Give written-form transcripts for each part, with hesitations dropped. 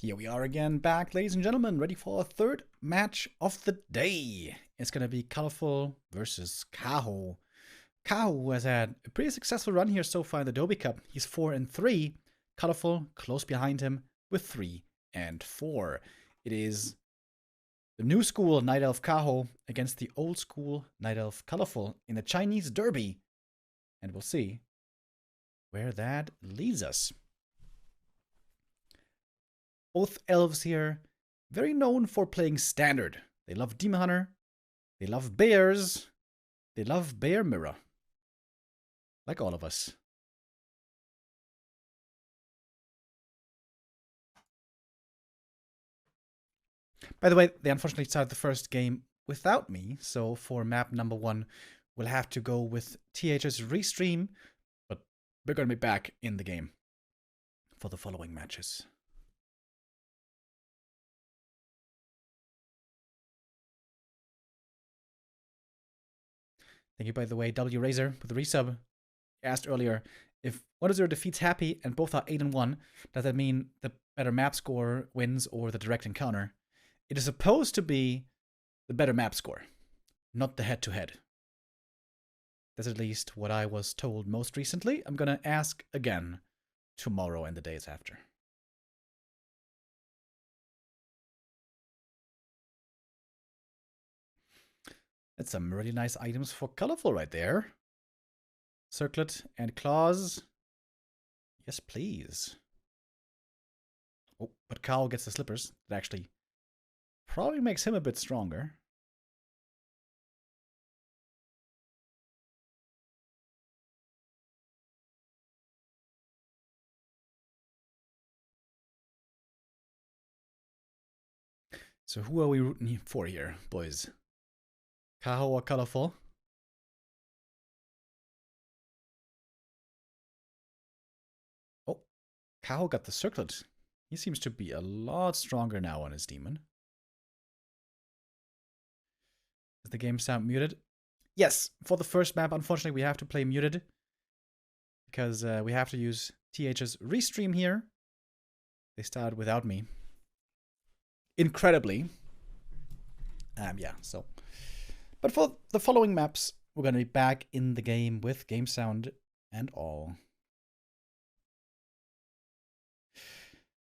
Here we are again, back, ladies and gentlemen, ready for a third match of the day. It's gonna be Colorful versus Kaho. Kaho has had a pretty successful run here so far in the Doubi Cup. He's 4-3. Colorful close behind him with 3-4. It is the new school Night Elf Kaho against the old school Night Elf Colorful in the Chinese Derby. And we'll see where that leads us. Both elves here, very known for playing standard. They love Demon Hunter, they love bears, they love Bear Mirror. Like all of us. By the way, they unfortunately started the first game without me, so for map number 1, we'll have to go with TH's restream, but we're going to be back in the game for the following matches. Thank you, by the way, W Razor with the resub. Asked earlier, if 1-0 defeats Happy and both are 8-1, does that mean the better map score wins or the direct encounter? It is supposed to be the better map score, not the head-to-head. That's at least what I was told most recently. I'm gonna ask again tomorrow and the days after. That's some really nice items for Colorful right there. Circlet and claws. Yes, please. Oh, but Kaho gets the slippers. That actually probably makes him a bit stronger. So who are we rooting for here, boys? Kaho or Colorful? Oh, Kaho got the circlet. He seems to be a lot stronger now on his demon. Is the game sound muted? Yes, for the first map, unfortunately, we have to play muted. Because we have to use TH's restream here. They started without me. Incredibly. Yeah, so. But for the following maps, we're going to be back in the game with game sound and all.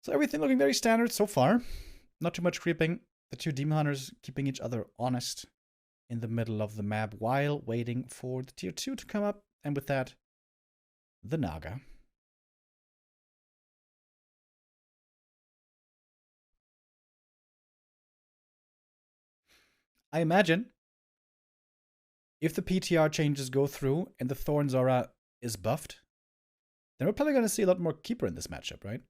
So everything looking very standard so far. Not too much creeping. The two Demon Hunters keeping each other honest in the middle of the map while waiting for the tier 2 to come up. And with that, the Naga. I imagine if the PTR changes go through and the Thorn Zora is buffed, then we're probably going to see a lot more Keeper in this matchup, right?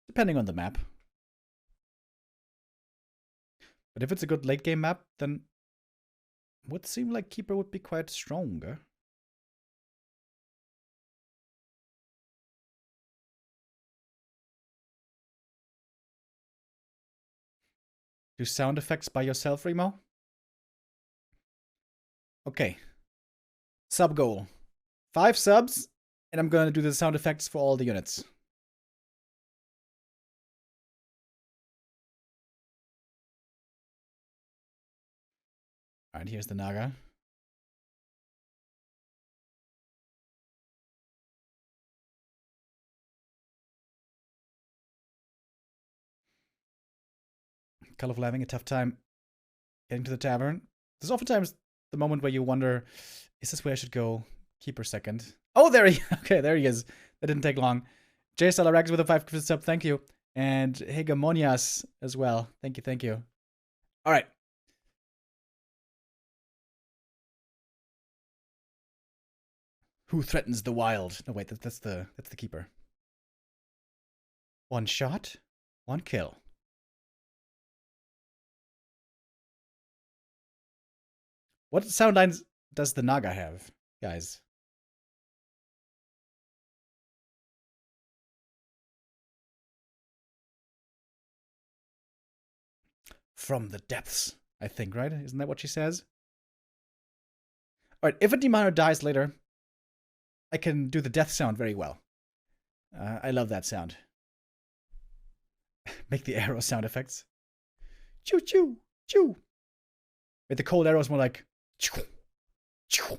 Depending on the map. But if it's a good late game map, then it would seem like Keeper would be quite stronger. Do sound effects by yourself, Remo? Okay. Sub goal. 5 subs, and I'm going to do the sound effects for all the units. Alright, here's the Naga. Colorful having a tough time getting to the tavern. There's oftentimes the moment where you wonder, is this where I should go? Keeper second. Oh, there he okay, there he is. That didn't take long. JSLRX with a 5 sub, thank you. And Hegemonias as well. Thank you, thank you. Alright. Who threatens the wild? No, wait, that's the Keeper. 1 shot, 1 kill. What sound lines does the Naga have, guys? From the depths, I think, right? Isn't that what she says? Alright, if a Demon Hunter dies later, I can do the death sound very well. I love that sound. Make the arrow sound effects. Choo choo choo. With the cold arrows more like choo choo.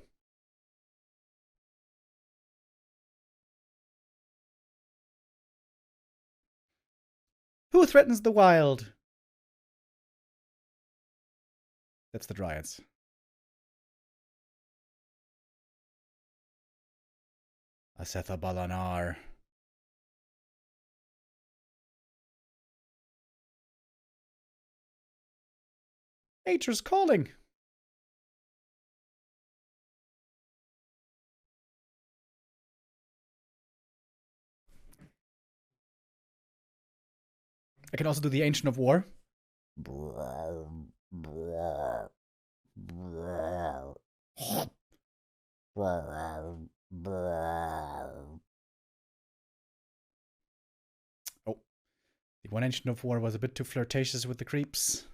Who threatens the wild? That's the Dryads. Asetha Balanar. Nature's calling. I can also do the Ancient of War. Oh, the one Ancient of War was a bit too flirtatious with the creeps.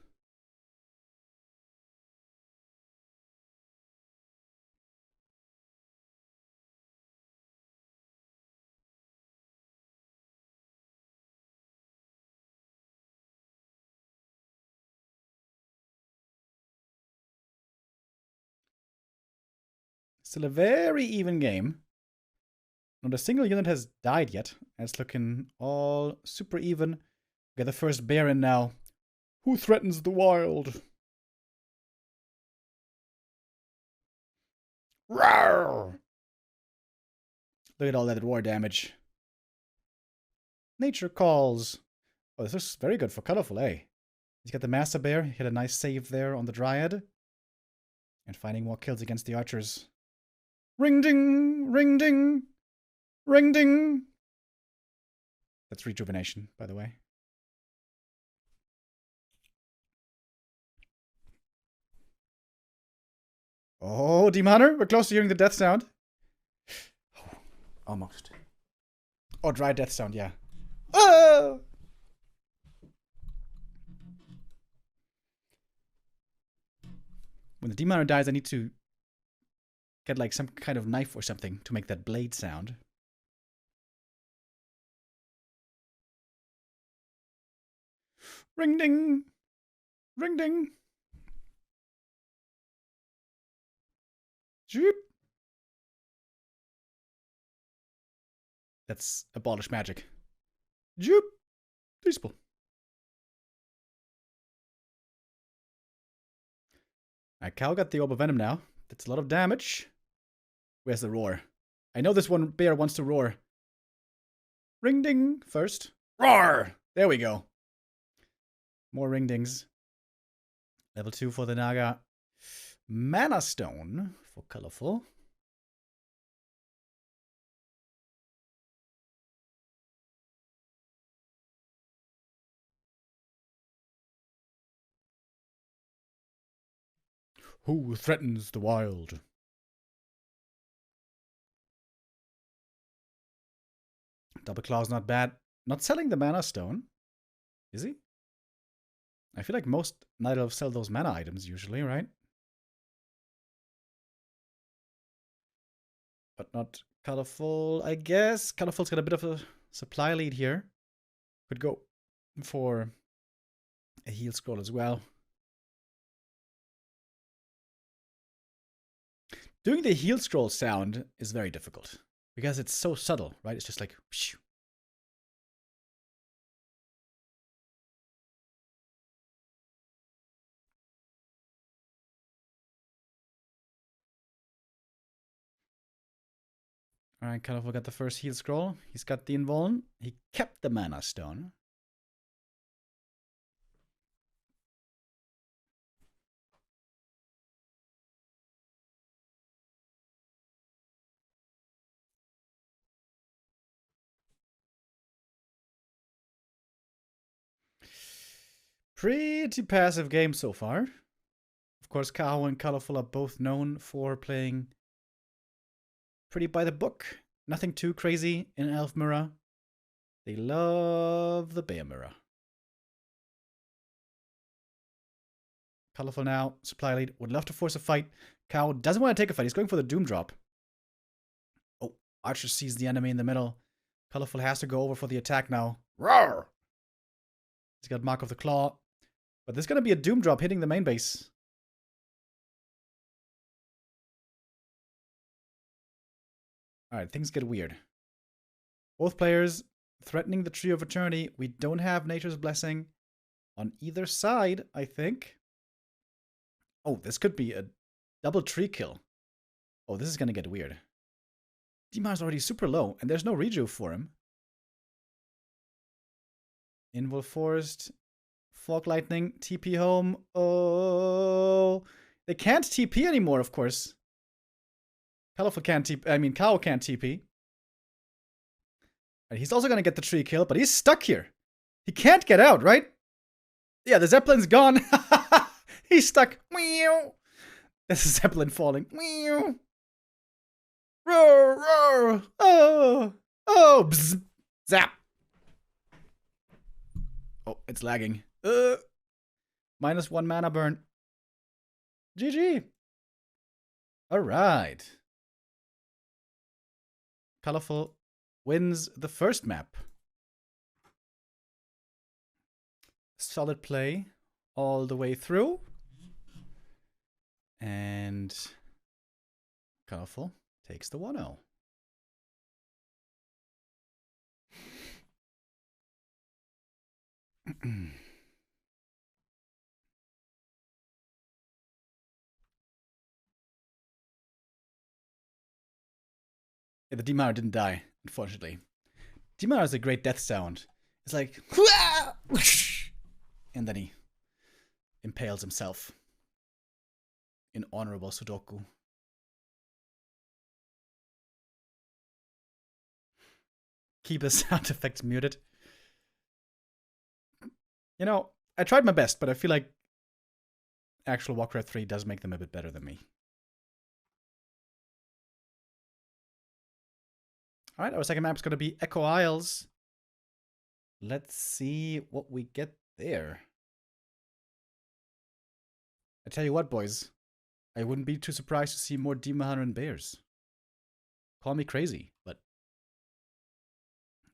Still a very even game. Not a single unit has died yet. It's looking all super even. Get the first bear in now. Who threatens the wild? Rawr! Look at all that war damage. Nature calls. Oh, this is very good for Colorful, eh? He's got the Master Bear. He had a nice save there on the Dryad. And finding more kills against the archers. Ring ding! Ring ding! Ring ding! That's rejuvenation, by the way. Oh, Demon Hunter, we're close to hearing the death sound. Oh, almost. Oh, dry death sound, yeah. Oh! When the Demon Hunter dies, I need to get like some kind of knife or something to make that blade sound. Ring ding! Ring ding! Zoop! That's abolish magic. Zoop! Peaceful. Alright, Cal got the Orb of Venom now. That's a lot of damage. Where's the roar? I know this one bear wants to roar. Ring ding first. Roar! There we go. More ring dings. Level 2 for the Naga. Mana Stone for Colorful. Who threatens the wild? Double Claw's not bad. Not selling the Mana Stone. Is he? I feel like most Night Elves sell those mana items usually, right? But not Colorful, I guess. Colorful's got a bit of a supply lead here. Could go for a heal scroll as well. Doing the heal scroll sound is very difficult because it's so subtle, right? It's just like whoosh. Alright, Colorful got the first heal scroll. He's got the invuln. He kept the Mana Stone. Pretty passive game so far. Of course, Kaho and Colorful are both known for playing pretty by the book. Nothing too crazy in Elf Mirror. They love the Bear Mirror. Colorful now, supply lead. Would love to force a fight. Kaho doesn't want to take a fight. He's going for the Doom Drop. Oh, Archer sees the enemy in the middle. Colorful has to go over for the attack now. Roar! He's got Mark of the Claw. But there's going to be a Doom drop hitting the main base. Alright, things get weird. Both players threatening the Tree of Eternity. We don't have Nature's Blessing on either side, I think. Oh, this could be a double tree kill. Oh, this is going to get weird. Dimar's already super low, and there's no rejuve for him. Invul Forest, Fog Lightning, TP home. Oh, they can't TP anymore, of course. Kaho can't TP. And he's also going to get the tree kill, but he's stuck here. He can't get out, right? Yeah, the Zeppelin's gone. He's stuck. Meow. This is Zeppelin falling. Meow. Roar, roar. Oh, oh, bzz, zap. Oh, it's lagging. -1 mana burn. GG. All right. Colorful wins the first map. Solid play all the way through. And Colorful takes the 1-0. Yeah, the Dimar didn't die, unfortunately. Dimar has a great death sound. It's like, and then he impales himself in honorable Sudoku. Keep the sound effects muted. You know, I tried my best, but I feel like actual Warcraft 3 does make them a bit better than me. Alright, our second map is going to be Echo Isles. Let's see what we get there. I tell you what, boys. I wouldn't be too surprised to see more Demon Hunter and Bears. Call me crazy, but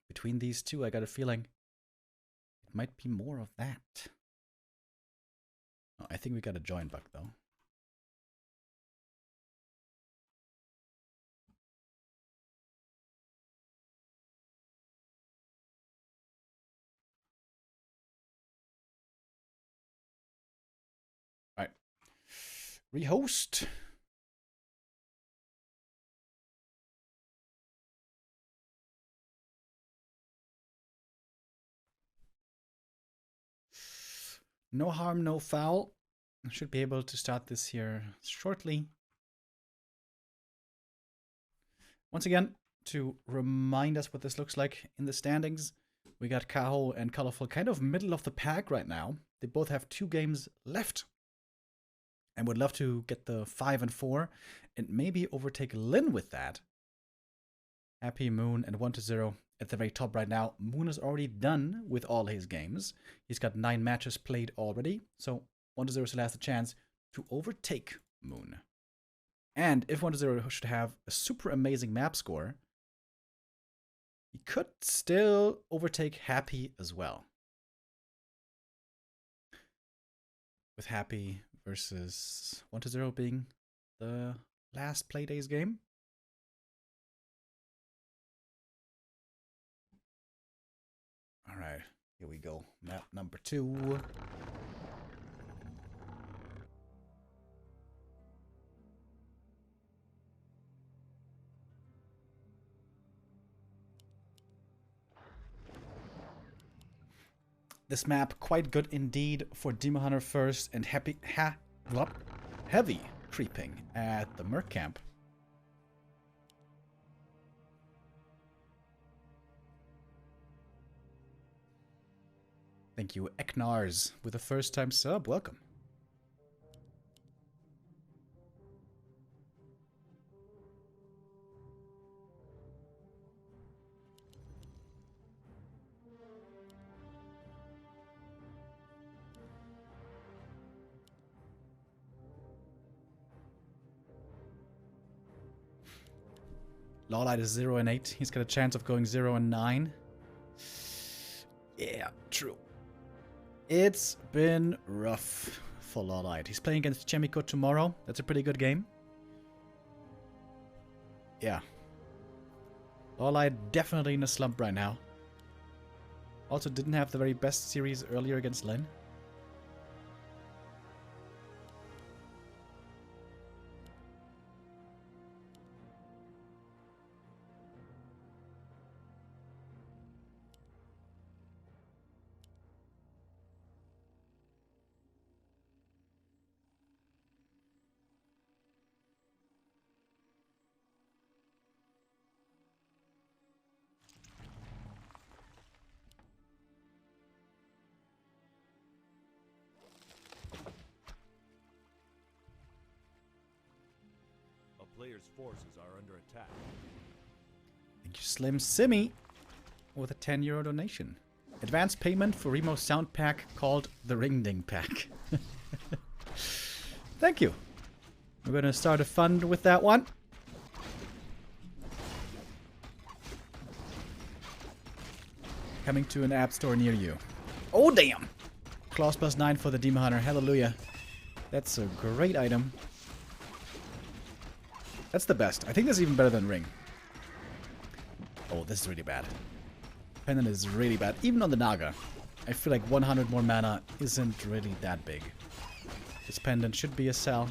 between these two, I got a feeling it might be more of that. Oh, I think we got a join bug, though. Alright. Rehost. No harm, no foul. I should be able to start this here shortly. Once again, to remind us what this looks like in the standings, we got Kaho and Colorful kind of middle of the pack right now. They both have 2 games left and would love to get the 5 and 4 and maybe overtake Lin with that. Happy, Moon, and 1-0 at the very top right now. Moon is already done with all his games. He's got 9 matches played already, so 1-0 still has the chance to overtake Moon. And if 1-0 should have a super amazing map score, he could still overtake Happy as well. With Happy versus 1-0 being the last Playday's game. Alright, here we go. Map number 2. This map quite good indeed for Demon Hunter first and heavy creeping at the Merc camp. Thank you, Eknars, with a first-time sub. Welcome. LawLiet is 0 and 8. He's got a chance of going 0 and 9. Yeah, true. It's been rough for LawLiet. He's playing against Chemico tomorrow. That's a pretty good game. Yeah. LawLiet definitely in a slump right now. Also didn't have the very best series earlier against Len. Player's forces are under attack. Thank you, Slim Simmy, with a €10 donation. Advance payment for Remo's sound pack called the Ring Ding Pack. Thank you. We're going to start a fund with that one. Coming to an app store near you. Oh, damn! Claws +9 for the Demon Hunter. Hallelujah. That's a great item. That's the best. I think that's even better than Ring. Oh, this is really bad. Pendant is really bad. Even on the Naga. I feel like 100 more mana isn't really that big. This Pendant should be a sell.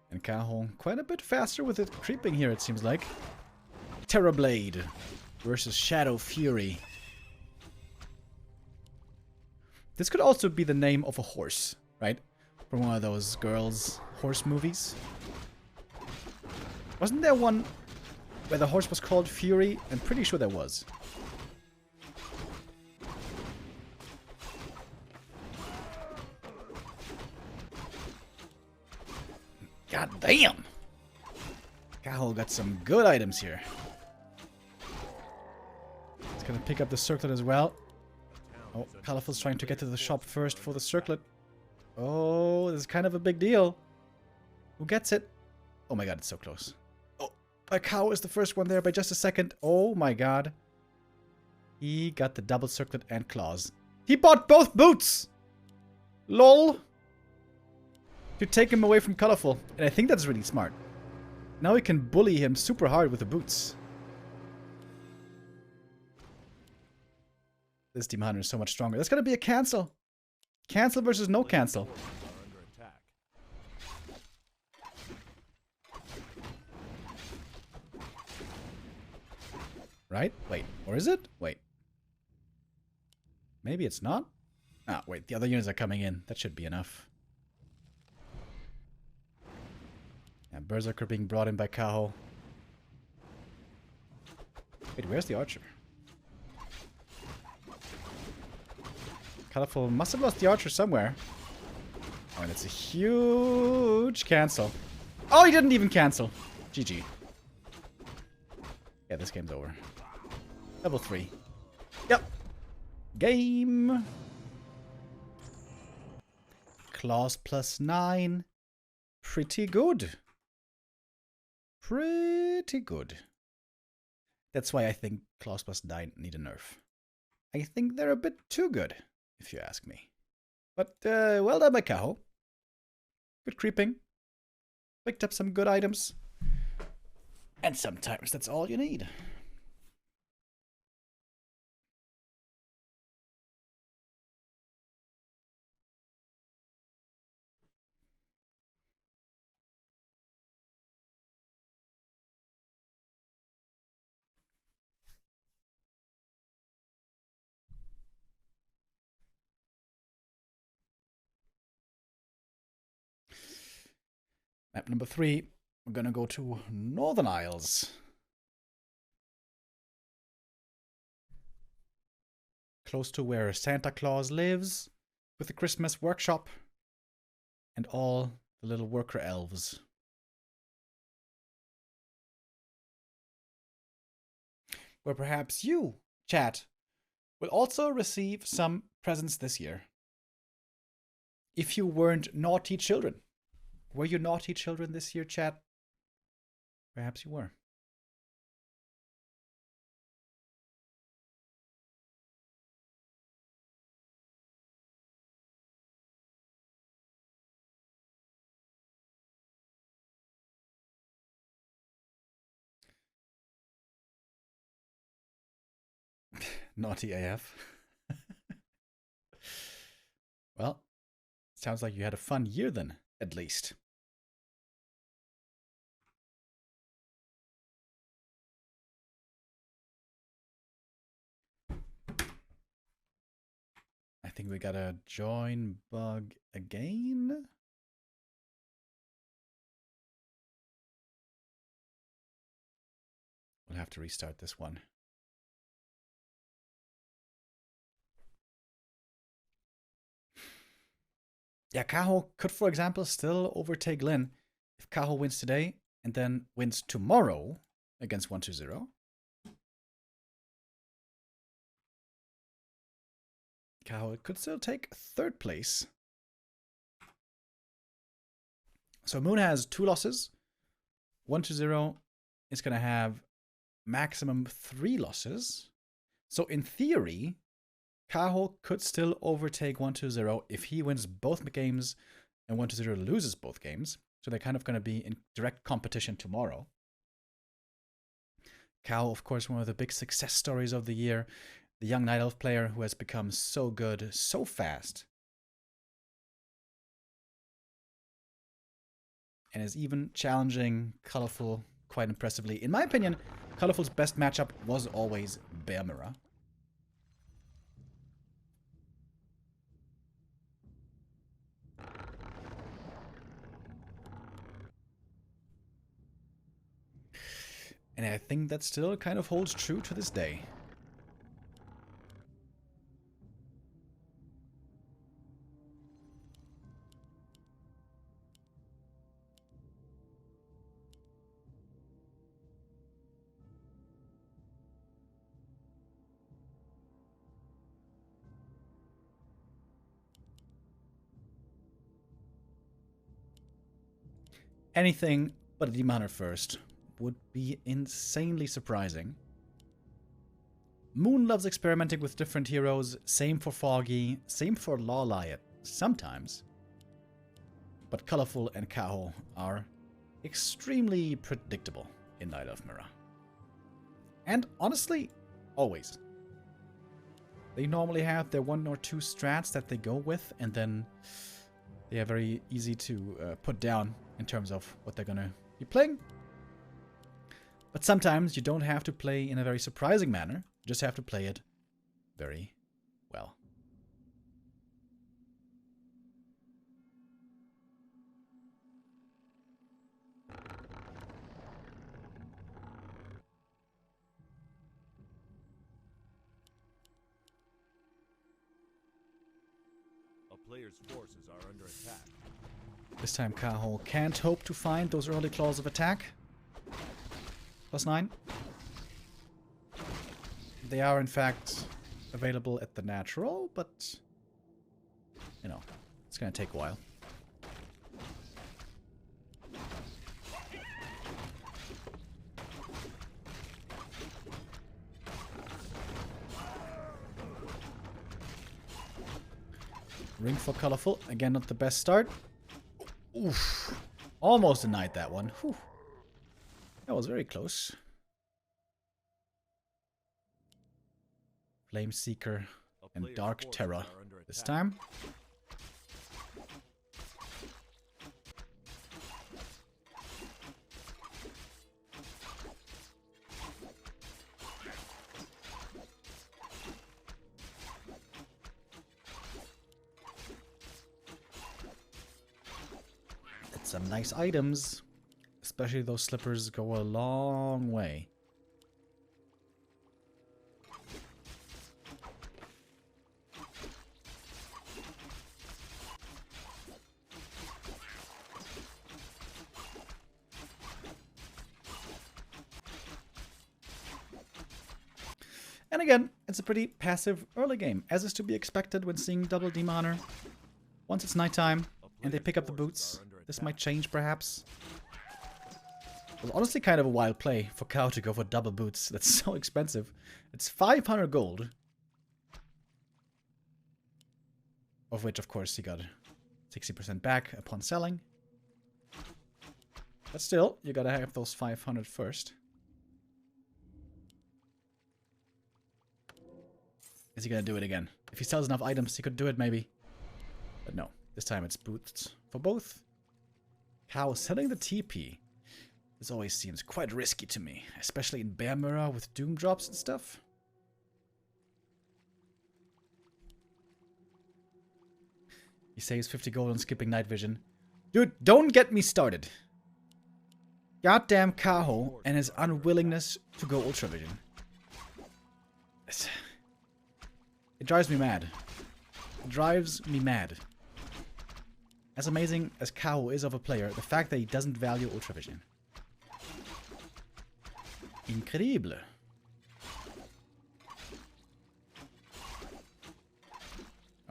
And Kaho quite a bit faster with it creeping here, it seems like. Terrorblade versus Shadow Fury. This could also be the name of a horse, right? From one of those girls' horse movies. Wasn't there one where the horse was called Fury? I'm pretty sure there was. God damn! Kaho got some good items here. It's gonna pick up the circlet as well. Oh, Colorful's trying to get to the shop first for the circlet. Oh, this is kind of a big deal. Who gets it? Oh my god, it's so close. Oh, my cow is the first one there by just a second. Oh my god. He got the double circlet and claws. He bought both boots! LOL! To take him away from Colorful. And I think that's really smart. Now we can bully him super hard with the boots. This Demon Hunter is so much stronger. That's gonna be a cancel. Cancel versus no cancel. Right? Wait. Or is it? Wait. Maybe it's not? Ah, wait. The other units are coming in. That should be enough. Yeah, Berserker being brought in by Kaho. Wait, where's the archer? Colorful must have lost the archer somewhere. Oh, and it's a huge cancel. Oh, he didn't even cancel. GG. Yeah, this game's over. Level 3. Yep. Game. Claws +9. Pretty good. Pretty good. That's why I think Claws +9 need a nerf. I think they're a bit too good, if you ask me. But, well done by Kaho. Good creeping. Picked up some good items. And sometimes that's all you need. Map number 3, we're gonna go to Northern Isles. Close to where Santa Claus lives, with the Christmas workshop, and all the little worker elves. Where perhaps you, chat, will also receive some presents this year. If you weren't naughty children. Were you naughty children this year, chat? Perhaps you were. Naughty AF. Well, sounds like you had a fun year then, at least. I think we got a join bug again. We'll have to restart this one. Yeah, Kaho could, for example, still overtake Lin if Kaho wins today and then wins tomorrow against 120. Kaho could still take third place. So Moon has 2 losses. 120 is going to have maximum 3 losses. So in theory, Kaho could still overtake 120 if he wins both games and 120 loses both games. So they're kind of going to be in direct competition tomorrow. Kaho, of course, one of the big success stories of the year. The young Night Elf player who has become so good, so fast. And is even challenging Colorful quite impressively. In my opinion, Colorful's best matchup was always Bear Mirror. And I think that still kind of holds true to this day. Anything but a Demoner first would be insanely surprising. Moon loves experimenting with different heroes, same for Foggy, same for LawLiet, sometimes. But Colorful and Kaho are extremely predictable in Night Elf Mirror. And honestly, always. They normally have their 1 or 2 strats that they go with, and then they are very easy to put down in terms of what they're gonna be playing. But sometimes you don't have to play in a very surprising manner. You just have to play it very well. A player's forces are under attack. This time Kaho can't hope to find those early claws of attack. +9. They are in fact available at the natural, but you know, it's gonna take a while. Ring for Colorful. Again, not the best start. Oof. Almost denied that one. Whew. That was very close. Flame Seeker and Dark Terror this time. That's some nice items. Especially those slippers go a long way. And again, it's a pretty passive early game, as is to be expected when seeing double Demoner. Once it's nighttime and they pick up the boots, this might change perhaps. It was honestly kind of a wild play for Kaho to go for double boots. That's so expensive. It's 500 gold. Of which, of course, he got 60% back upon selling. But still, you gotta have those 500 first. Is he gonna do it again? If he sells enough items, he could do it maybe. But no. This time it's boots for both. Kaho selling the TP. This always seems quite risky to me. Especially in Bear Mirror with Doom drops and stuff. He saves 50 gold on skipping night vision. Dude, don't get me started. Goddamn Kaho and his unwillingness to go Ultra Vision. It drives me mad. It drives me mad. As amazing as Kaho is of a player, the fact that he doesn't value Ultra Vision. Incredible.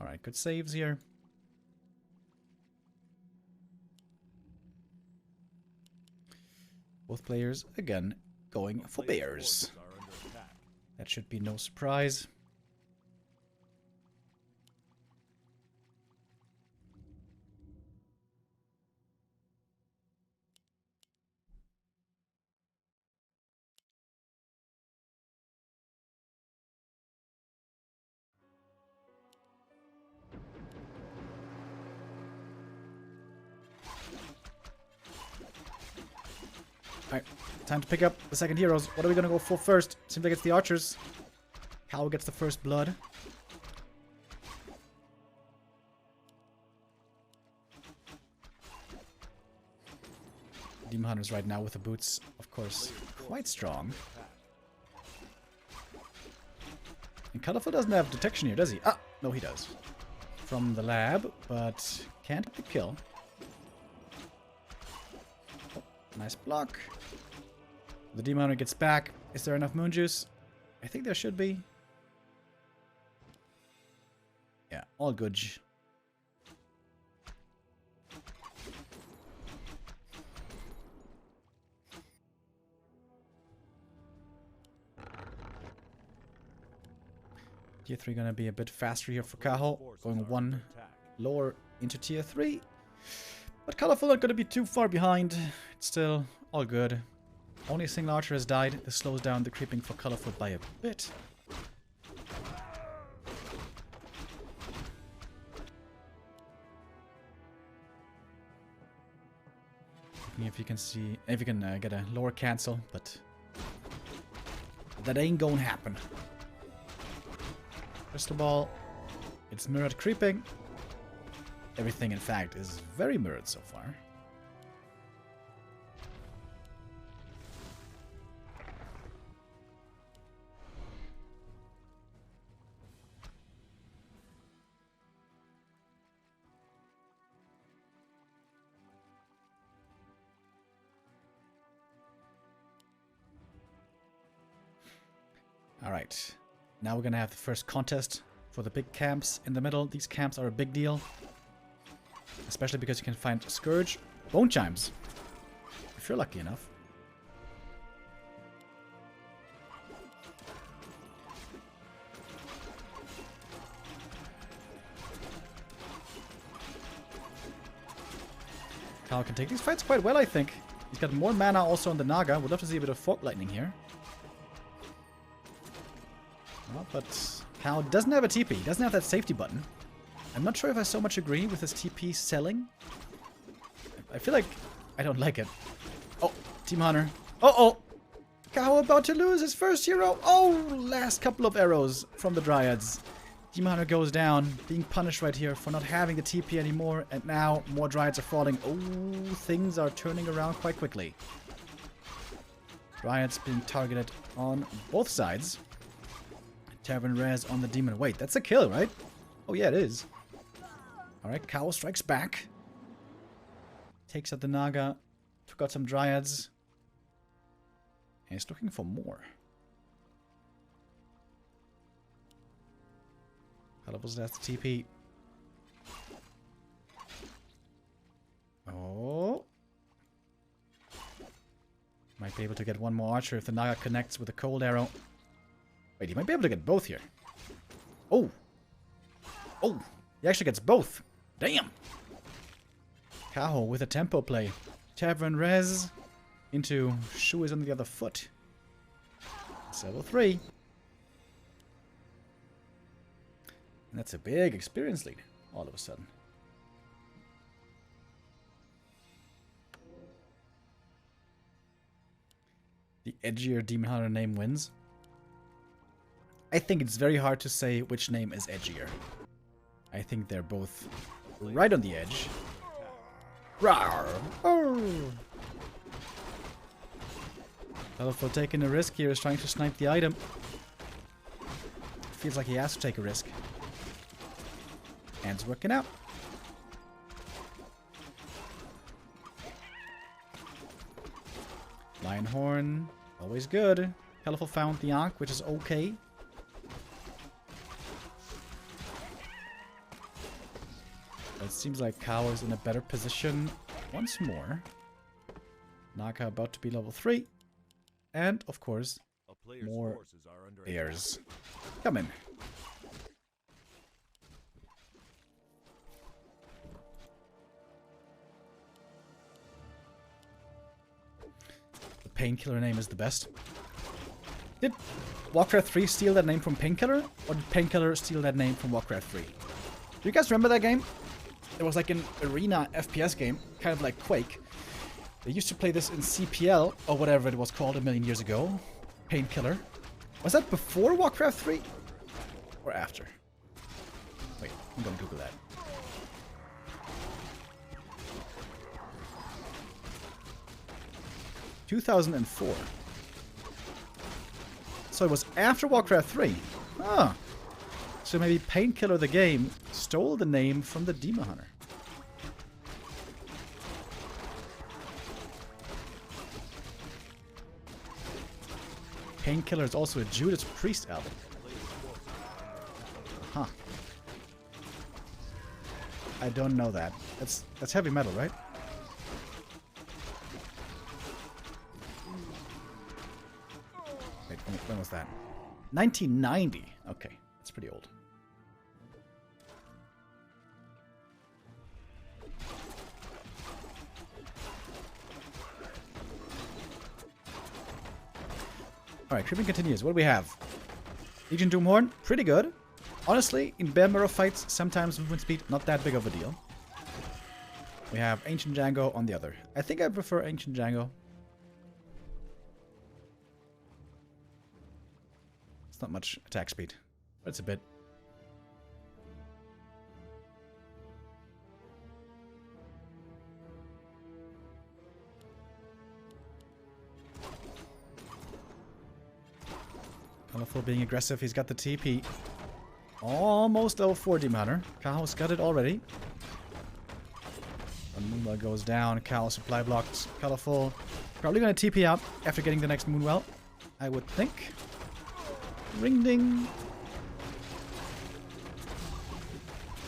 Alright, good saves here. Both players, again, going for bears. That should be no surprise. Alright, time to pick up the second heroes. What are we gonna go for first? Seems like it's the archers. Kaho gets the first blood. Demon Hunters right now with the boots, of course, quite strong. And Colorful doesn't have detection here, does he? Ah, no he does. From the lab, but can't get the kill. Oh, nice block. The Demon Hunter gets back. Is there enough moon juice? I think there should be. Yeah, all good. Tier 3 gonna be a bit faster here for Kaho. Going one lower into Tier 3. But Colorful not gonna be too far behind. It's still all good. Only a single archer has died. This slows down the creeping for Colorful by a bit. If you can see, if you can get a lower cancel, but that ain't gonna happen. Crystal ball, it's mirrored creeping. Everything, in fact, is very mirrored so far. Alright, now we're gonna have the first contest for the big camps in the middle. These camps are a big deal, especially because you can find Scourge, Bone Chimes, if you're lucky enough. Kaho can take these fights quite well, I think. He's got more mana also on the Naga. Would love to see a bit of Fog Lightning here. Well, but Kaho doesn't have a TP. He doesn't have that safety button. I'm not sure if I so much agree with his TP selling. I feel like I don't like it. Oh, Team Hunter. Uh-oh! Kaho about to lose his first hero. Oh, last couple of arrows from the Dryads. Team Hunter goes down, being punished right here for not having the TP anymore. And now more Dryads are falling. Oh, things are turning around quite quickly. Dryads being targeted on both sides. Tavern Res on the Demon. Wait, that's a kill, right? Oh, yeah, it is. Alright, Kaho strikes back. Takes out the Naga. Took out some Dryads. And he's looking for more. Colorful's that's the TP. Oh. Might be able to get one more archer if the Naga connects with a cold arrow. Wait, he might be able to get both here. Oh. Oh, he actually gets both. Damn. Kaho with a tempo play. Tavern Res into Shoe is on the other foot. It's level 3. And that's a big experience lead, all of a sudden. The edgier Demon Hunter name wins. I think it's very hard to say which name is edgier. I think they're both right on the edge. Rawr! Oh. Colorful taking a risk here is trying to snipe the item. Feels like he has to take a risk. And it's working out. Lionhorn, always good. Colorful found the Ankh, which is okay. But it seems like Kaho is in a better position once more. Naga about to be level 3. And, of course, more bears. Come in. The Painkiller name is the best. Did Warcraft 3 steal that name from Painkiller? Or did Painkiller steal that name from Warcraft 3? Do you guys remember that game? It was like an arena FPS game, kind of like Quake. They used to play this in CPL, or whatever it was called a million years ago. Painkiller. Was that before Warcraft 3? Or after? Wait, I'm gonna Google that. – 2004. So it was after Warcraft 3. Ah. So maybe Painkiller the game stole the name from the Demon Hunter. Painkiller is also a Judas Priest album. Huh. I don't know that. That's heavy metal, right? Wait, when was that? 1990. Okay, that's pretty old. Alright, creeping continues. What do we have? Legion Doomhorn, pretty good. Honestly, in bear mirror fights, sometimes movement speed, not that big of a deal. We have Ancient Django on the other. I think I prefer Ancient Django. It's not much attack speed, but it's a bit. Colorful being aggressive, he's got the TP. Almost level 4 Demon Hunter. Kaho's got it already. When Moonwell goes down, Kaho supply blocked. Colorful. Probably gonna TP out after getting the next Moonwell, I would think. Ring ding.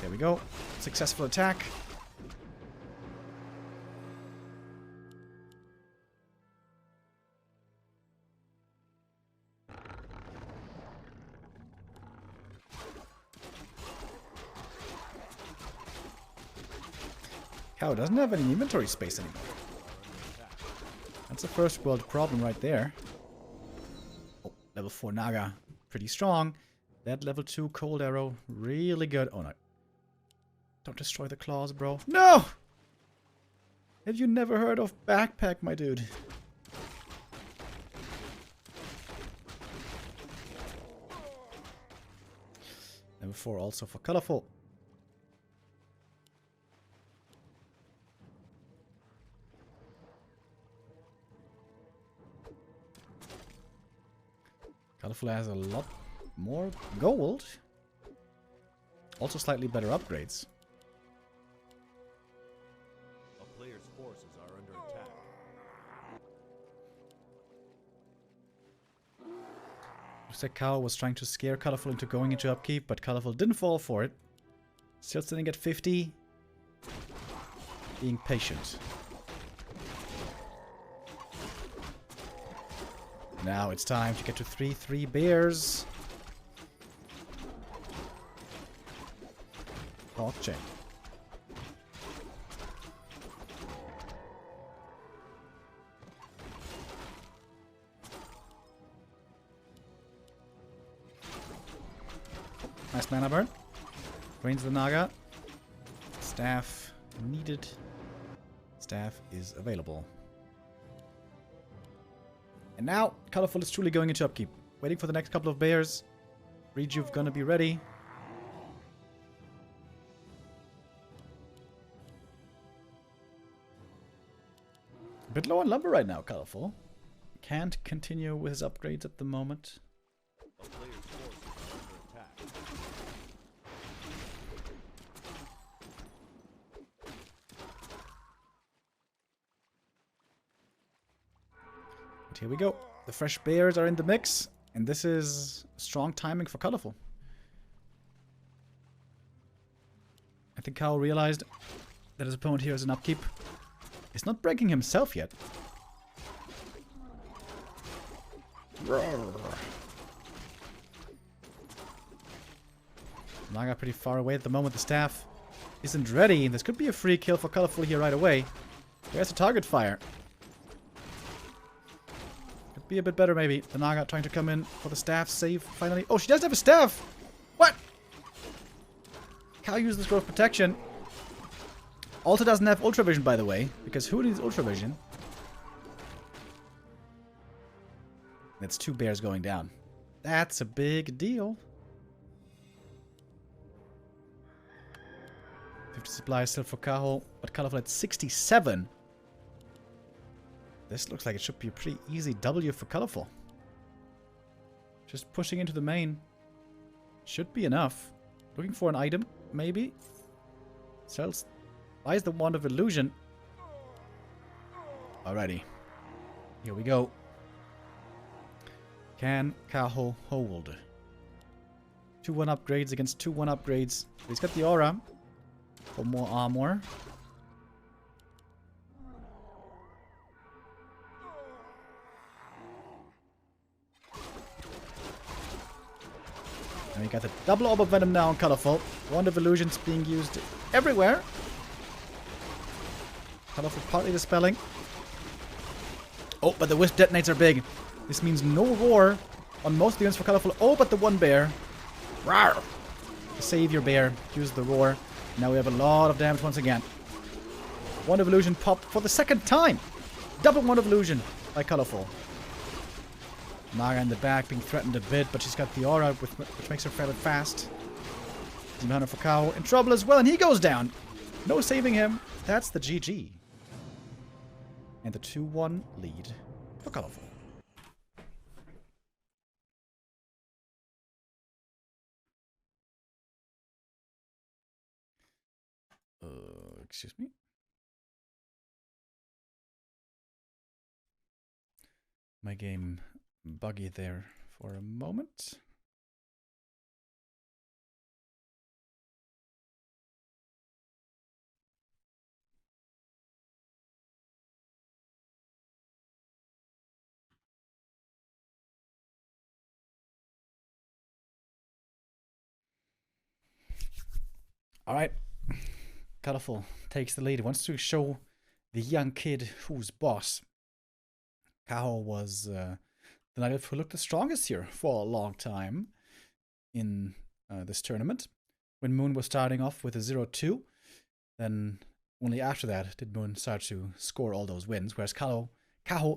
There we go. Successful attack. Kaho doesn't have any inventory space anymore. That's a first world problem right there. Oh, level 4 Naga. Pretty strong. That level 2 Cold Arrow. Really good. Oh no. Don't destroy the claws, bro. No! Have you never heard of Backpack, my dude? Level 4 also for Colorful. Colorful has a lot more gold. Also slightly better upgrades. A player's forces are under attack. Looks like Kaho was trying to scare Colorful into going into upkeep, but Colorful didn't fall for it. Still sitting at 50. Being patient. Now it's time to get to 3-3 bears. Hawk chain. Nice mana burn. Drains the Naga. Staff needed. Staff is available. And now, Colorful is truly going into upkeep. Waiting for the next couple of bears. Rejuve gonna be ready. A bit low on lumber right now, Colorful. Can't continue with his upgrades at the moment. A player's force is under attack. But here we go. The fresh bears are in the mix. And this is strong timing for Colorful. I think Kaho realized that his opponent here is an upkeep. He's not breaking himself yet. Naga pretty far away at the moment. The staff isn't ready. This could be a free kill for Colorful here right away. There's a target fire. Could be a bit better maybe. The Naga trying to come in for the staff save finally. Oh, she doesn't have a staff! What? Kaho uses this growth protection. Also doesn't have Ultra Vision, by the way. Because who needs Ultra Vision? That's 2 bears going down. That's a big deal. 50 supplies still for Kaho, but Colorful at 67. This looks like it should be a pretty easy W for Colorful. Just pushing into the main. Should be enough. Looking for an item, maybe. Sells. Buys the Wand of Illusion. Alrighty. Here we go. Can Kaho hold? 2-1 upgrades against 2-1 upgrades. He's got the aura for more armor. And we got the double orb of venom now on Colorful. Wand of Illusions being used everywhere. Colorful partly dispelling. Oh, but the Wisp detonates are big. This means no roar on most of the units for Colorful. Oh, but the one bear. Rawr! Save your bear. Use the roar. Now we have a lot of damage once again. Wand of Illusion popped for the second time. Double Wand of Illusion by Colorful. Naga in the back being threatened a bit, but she's got the aura, which makes her fairly fast. Demon Hunter for Kaho in trouble as well, and he goes down. No saving him. That's the GG. And the 2-1 lead for Colorful. Excuse me. My game buggy there for a moment. All right. Colorful takes the lead. Wants to show the young kid who's boss. Kaho was the knight who looked the strongest here for a long time in this tournament. When Moon was starting off with a 0-2, then only after that did Moon start to score all those wins. Whereas Kaho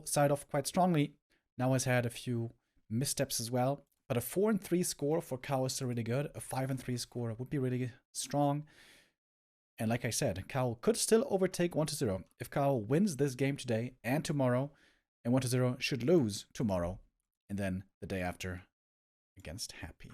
started off quite strongly. Now has had a few missteps as well. But a 4-3 score for Kaho is still really good. A 5-3 score would be really strong. And like I said, Kaho could still overtake 1-0. If Kaho wins this game today and tomorrow, and 1-0 should lose tomorrow, and then the day after against Happy.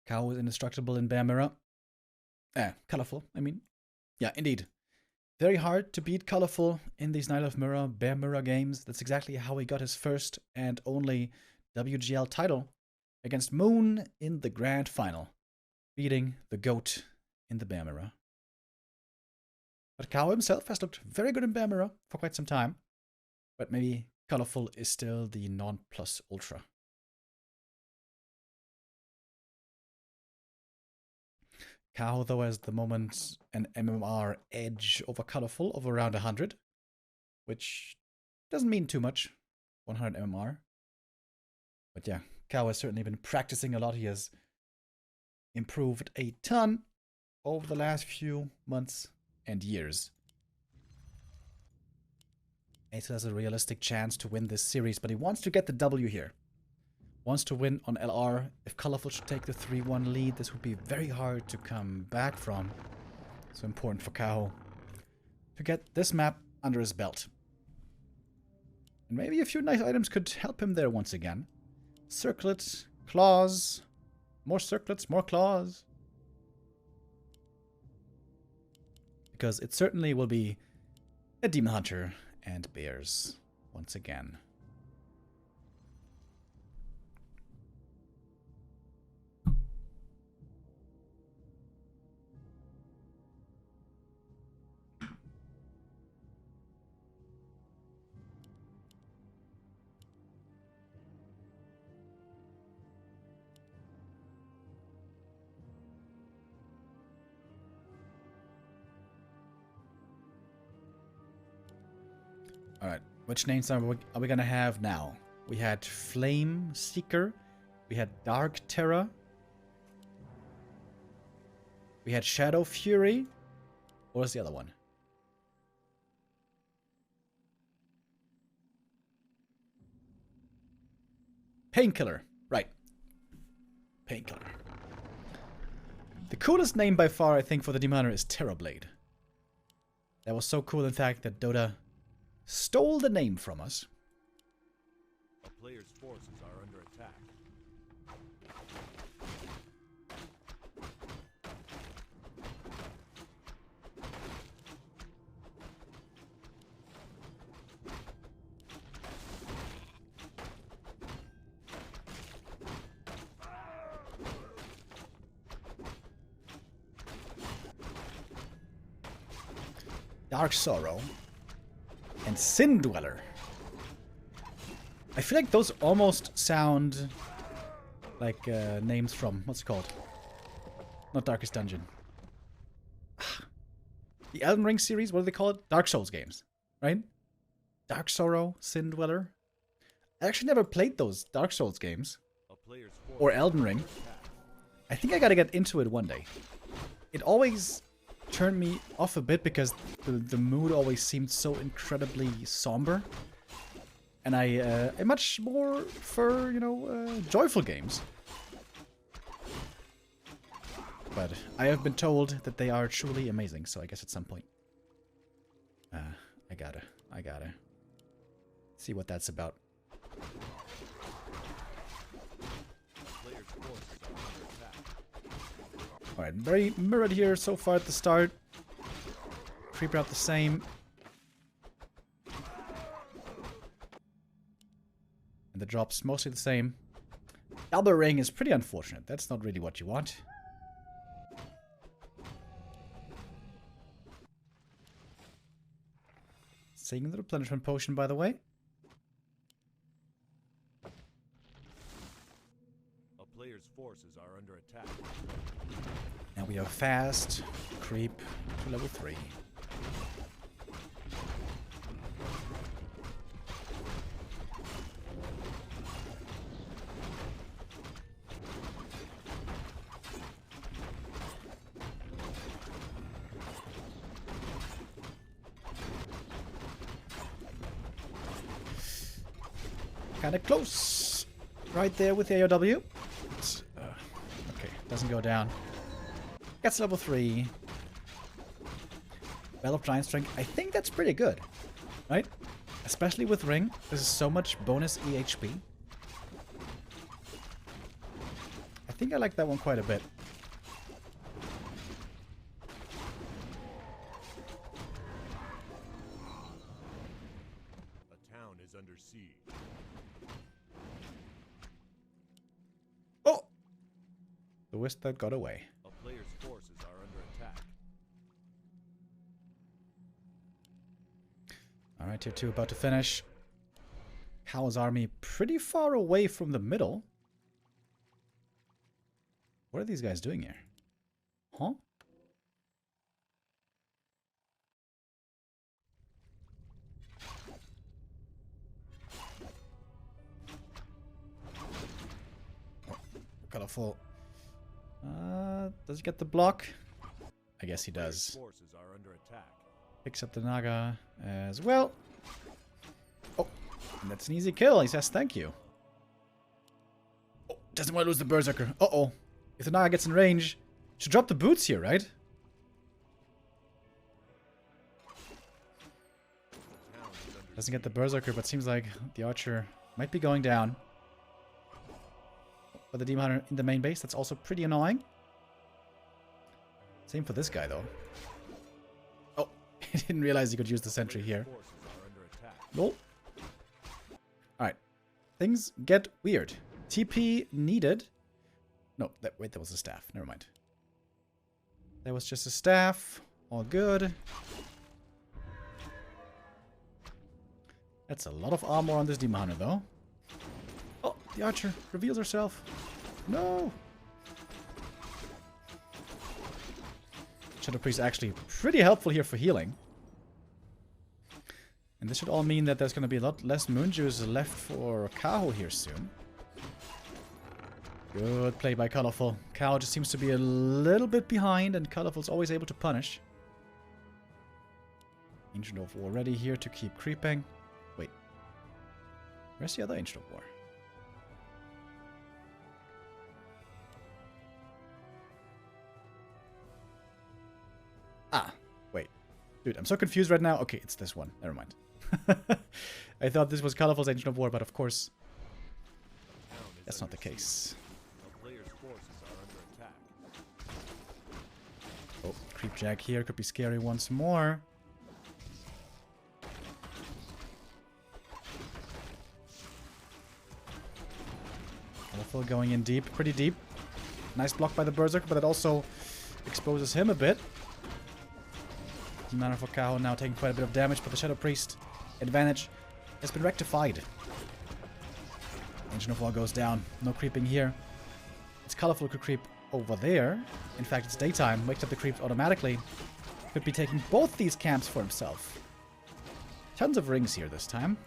Kaho is indestructible in Bear Mirror. Colorful, I mean. Yeah, indeed. Very hard to beat Colorful in these Knight of Mirror, Bear Mirror games. That's exactly how he got his first and only WGL title against Moon in the grand final, beating the GOAT in the Bear Mirror. But Kaho himself has looked very good in Bear Mirror for quite some time. But maybe Colorful is still the non-plus ultra. Kaho, though, has the moment an MMR edge over Colorful of around 100, which doesn't mean too much. 100 MMR. But yeah, Kaho has certainly been practicing a lot. He has improved a ton over the last few months and years. Ace has a realistic chance to win this series, but he wants to get the W here. Wants to win on LR. If Colorful should take the 3-1 lead, this would be very hard to come back from. So important for Kaho to get this map under his belt. And maybe a few nice items could help him there once again. Circlet, claws, more circlets, more claws. Because it certainly will be a Demon Hunter and bears once again. Alright, which names are we gonna have now? We had Flame Seeker, we had Dark Terror, we had Shadow Fury. What was the other one? Painkiller, right. Painkiller. The coolest name by far, I think, for the Demon Hunter is Terrorblade. That was so cool, in fact, that Dota stole the name from us. A player's forces are under attack. Dark Sorrow and Sin Dweller. I feel like those almost sound like names from, what's it called? Not Darkest Dungeon. The Elden Ring series, what do they call it? Dark Souls games, right? Dark Sorrow, Sin Dweller. I actually never played those Dark Souls games. Or Elden Ring. I think I gotta get into it one day. It always turned me off a bit because the mood always seemed so incredibly somber. And I much more prefer, you know, joyful games. But I have been told that they are truly amazing, so I guess at some point I gotta see what that's about. Alright, very mirrored here so far at the start. Creeper out the same. And the drop's mostly the same. Double ring is pretty unfortunate. That's not really what you want. Seeing the replenishment potion, by the way. A player's forces are under attack. Now we are fast. Creep to level 3. Kind of close. Right there with the AOW. Okay, doesn't go down. Gets level 3. Bell of Giant Strength. I think that's pretty good. Right? Especially with Ring. This is so much bonus EHP. I think I like that one quite a bit. A town is under siege. Oh! The wisp that got away. A player's forces are under attack. Alright, tier 2 about to finish. Kaho's army pretty far away from the middle. What are these guys doing here? Huh? Oh, colorful. Does he get the block? I guess he does. Forces are under attack. Picks up the Naga as well. Oh, and that's an easy kill. He says thank you. Oh, doesn't want to lose the Berserker. Uh-oh. If the Naga gets in range, should drop the boots here, right? Doesn't get the Berserker, but seems like the Archer might be going down. But the Demon Hunter in the main base, that's also pretty annoying. Same for this guy, though. Oh, he didn't realize he could use the sentry here. Lol. Alright. Things get weird. TP needed. No, wait, that was a staff. Never mind. That was just a staff. All good. That's a lot of armor on this Demon Hunter, though. Oh, the Archer reveals herself. No! Shadow Priest actually pretty helpful here for healing. And this should all mean that there's going to be a lot less Moon Juice left for Kaho here soon. Good play by Colorful. Kaho just seems to be a little bit behind, and Colorful's always able to punish. Ancient of War ready here to keep creeping. Wait. Where's the other Ancient of War? Ah, wait. Dude, I'm so confused right now. Okay, it's this one. Never mind. I thought this was Colorful's Ancient of War, but of course, that's not the case. Oh, Creep Jack here could be scary once more. Colorful going in deep, pretty deep. Nice block by the Berserker, but it also exposes him a bit. Mana for Kaho now taking quite a bit of damage, but the Shadow Priest advantage has been rectified. Ancient of War goes down. No creeping here. It's Colorful could creep over there. In fact, it's daytime. Wakes up the creeps automatically. Could be taking both these camps for himself. Tons of rings here this time.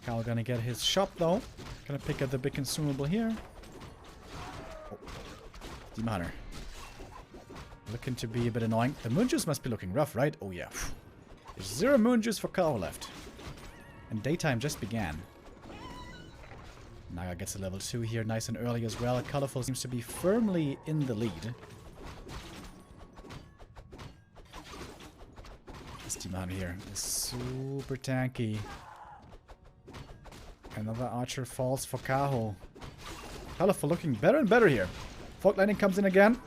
Kaho gonna get his shop though. Gonna pick up the big consumable here. Oh. Demon Hunter. Looking to be a bit annoying. The Moon Juice must be looking rough, right? Oh yeah. There's 0 Moon Juice for Kaho left. And daytime just began. Naga gets a level 2 here, nice and early as well. Colorful seems to be firmly in the lead. This Demon Hunter here is super tanky. Another Archer falls for Kaho. Colorful looking better and better here. Fog Lightning comes in again.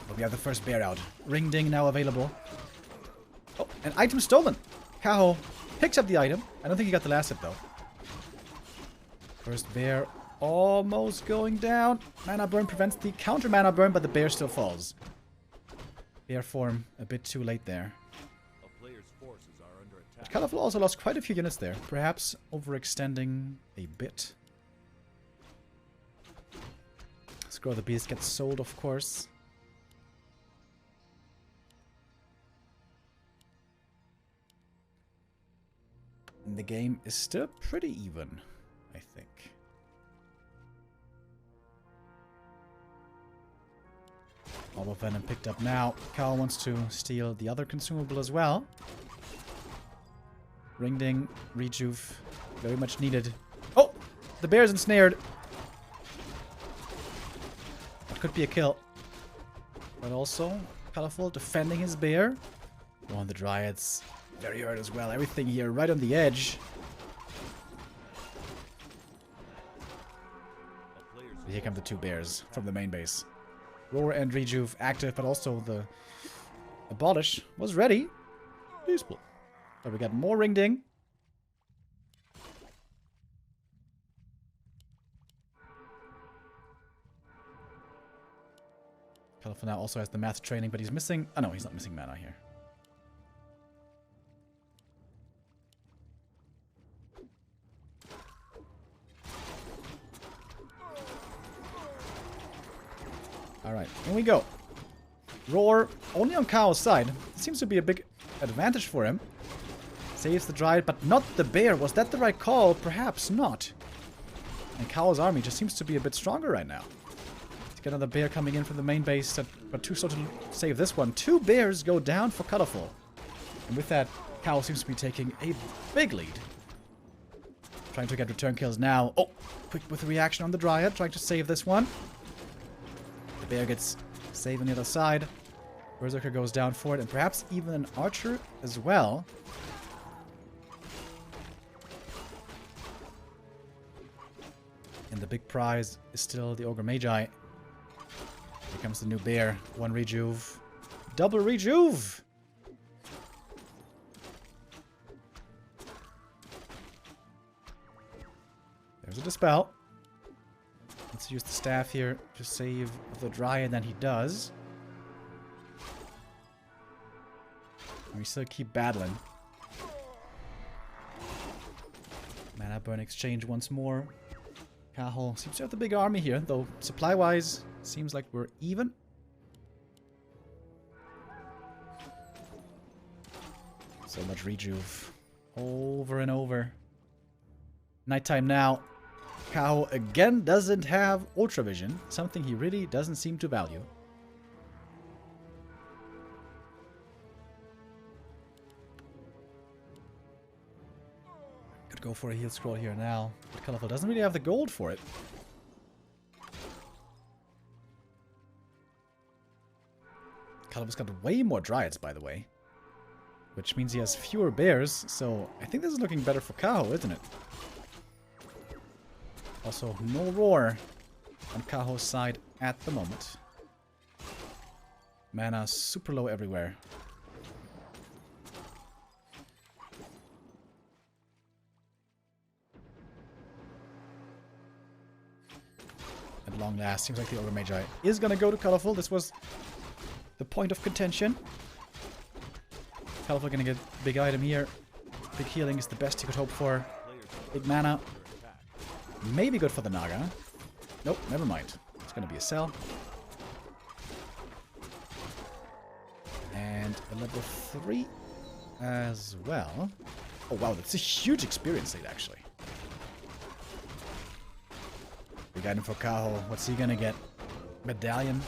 But we have the first bear out. Ring Ding now available. Oh, an item stolen. Kaho picks up the item. I don't think he got the last hit though. First bear almost going down. Mana burn prevents the counter mana burn, but the bear still falls. Bear form a bit too late there. But Colorful also lost quite a few units there. Perhaps overextending a bit. Scroll the Beast gets sold, of course. And the game is still pretty even, I think. All of Venom picked up now. Kaho wants to steal the other consumable as well. Ring Ding, Rejuve, very much needed. Oh! The bear's ensnared. That could be a kill. But also, Colorful defending his bear. One of the Dryads, very hurt as well. Everything here right on the edge. Here come the 2 bears from the main base. Roar and Rejuve active, but also the Abolish was ready. Useful. But we got more Ring Ding. Colorful now also has the math training, but he's missing... Oh no, he's not missing mana here. Alright, in we go. Roar, only on Kaho's side. It seems to be a big advantage for him. Saves the Dryad, but not the bear. Was that the right call? Perhaps not. And Kaho's army just seems to be a bit stronger right now. Let's get another bear coming in from the main base, but too slow to save this one. 2 bears go down for Colorful. And with that, Kaho seems to be taking a big lead. Trying to get return kills now. Oh, quick with the reaction on the Dryad, trying to save this one. The bear gets saved on the other side. Berserker goes down for it, and perhaps even an archer as well. And the big prize is still the Ogre Magi. Here comes the new bear. 1 rejuve. Double rejuve! There's a dispel. Let's use the staff here to save the Dryad, and he does. And we still keep battling. Mana burn exchange once more. Kaho seems to have the big army here, though supply-wise, seems like we're even. So much rejuve. Over and over. Nighttime now. Kaho again doesn't have Ultra Vision, something he really doesn't seem to value. Could go for a heal scroll here now, but Colorful doesn't really have the gold for it. Colorful's got way more Dryads, by the way, which means he has fewer bears, so I think this is looking better for Kaho, isn't it? Also, no roar on Kaho's side at the moment. Mana super low everywhere. At long last, seems like the Ogre Magi is gonna go to Colorful. This was the point of contention. Colorful gonna get big item here. Big healing is the best he could hope for. Big mana. Maybe good for the Naga. Nope, never mind. It's going to be a cell. And a level 3 as well. Oh wow, that's a huge experience lead actually. Big item for Kaho. What's he going to get? Medallion.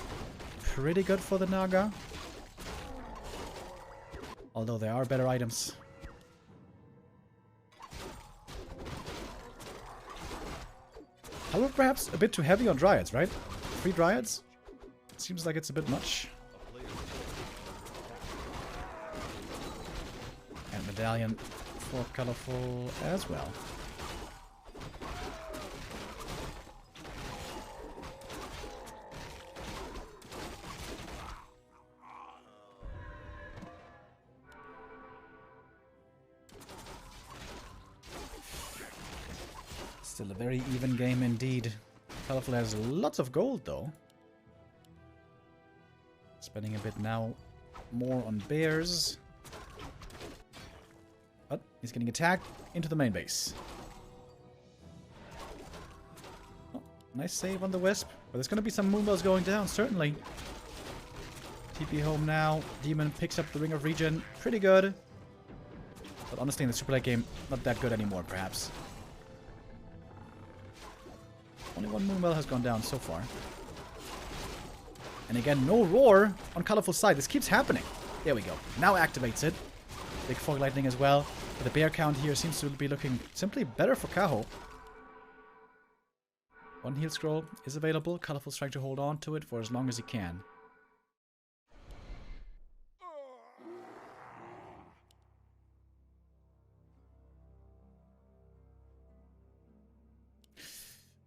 Pretty good for the Naga. Although there are better items. However, perhaps a bit too heavy on Dryads, right? 3 Dryads? Seems like it's a bit much. And Medallion for Colorful as well. Still a very even game indeed. Colorful has lots of gold though. Spending a bit now more on bears. But he's getting attacked into the main base. Oh, nice save on the Wisp. But there's going to be some Moonbells going down, certainly. TP home now. Demon picks up the Ring of Regen. Pretty good. But honestly, in the Super Late game, not that good anymore, perhaps. Only 1 Moonbell has gone down so far. And again, no roar on Colorful's side. This keeps happening. There we go. Now activates it. Big Fog Lightning as well. But the bear count here seems to be looking simply better for Kaho. 1 heal scroll is available. Colorful's trying to hold on to it for as long as he can.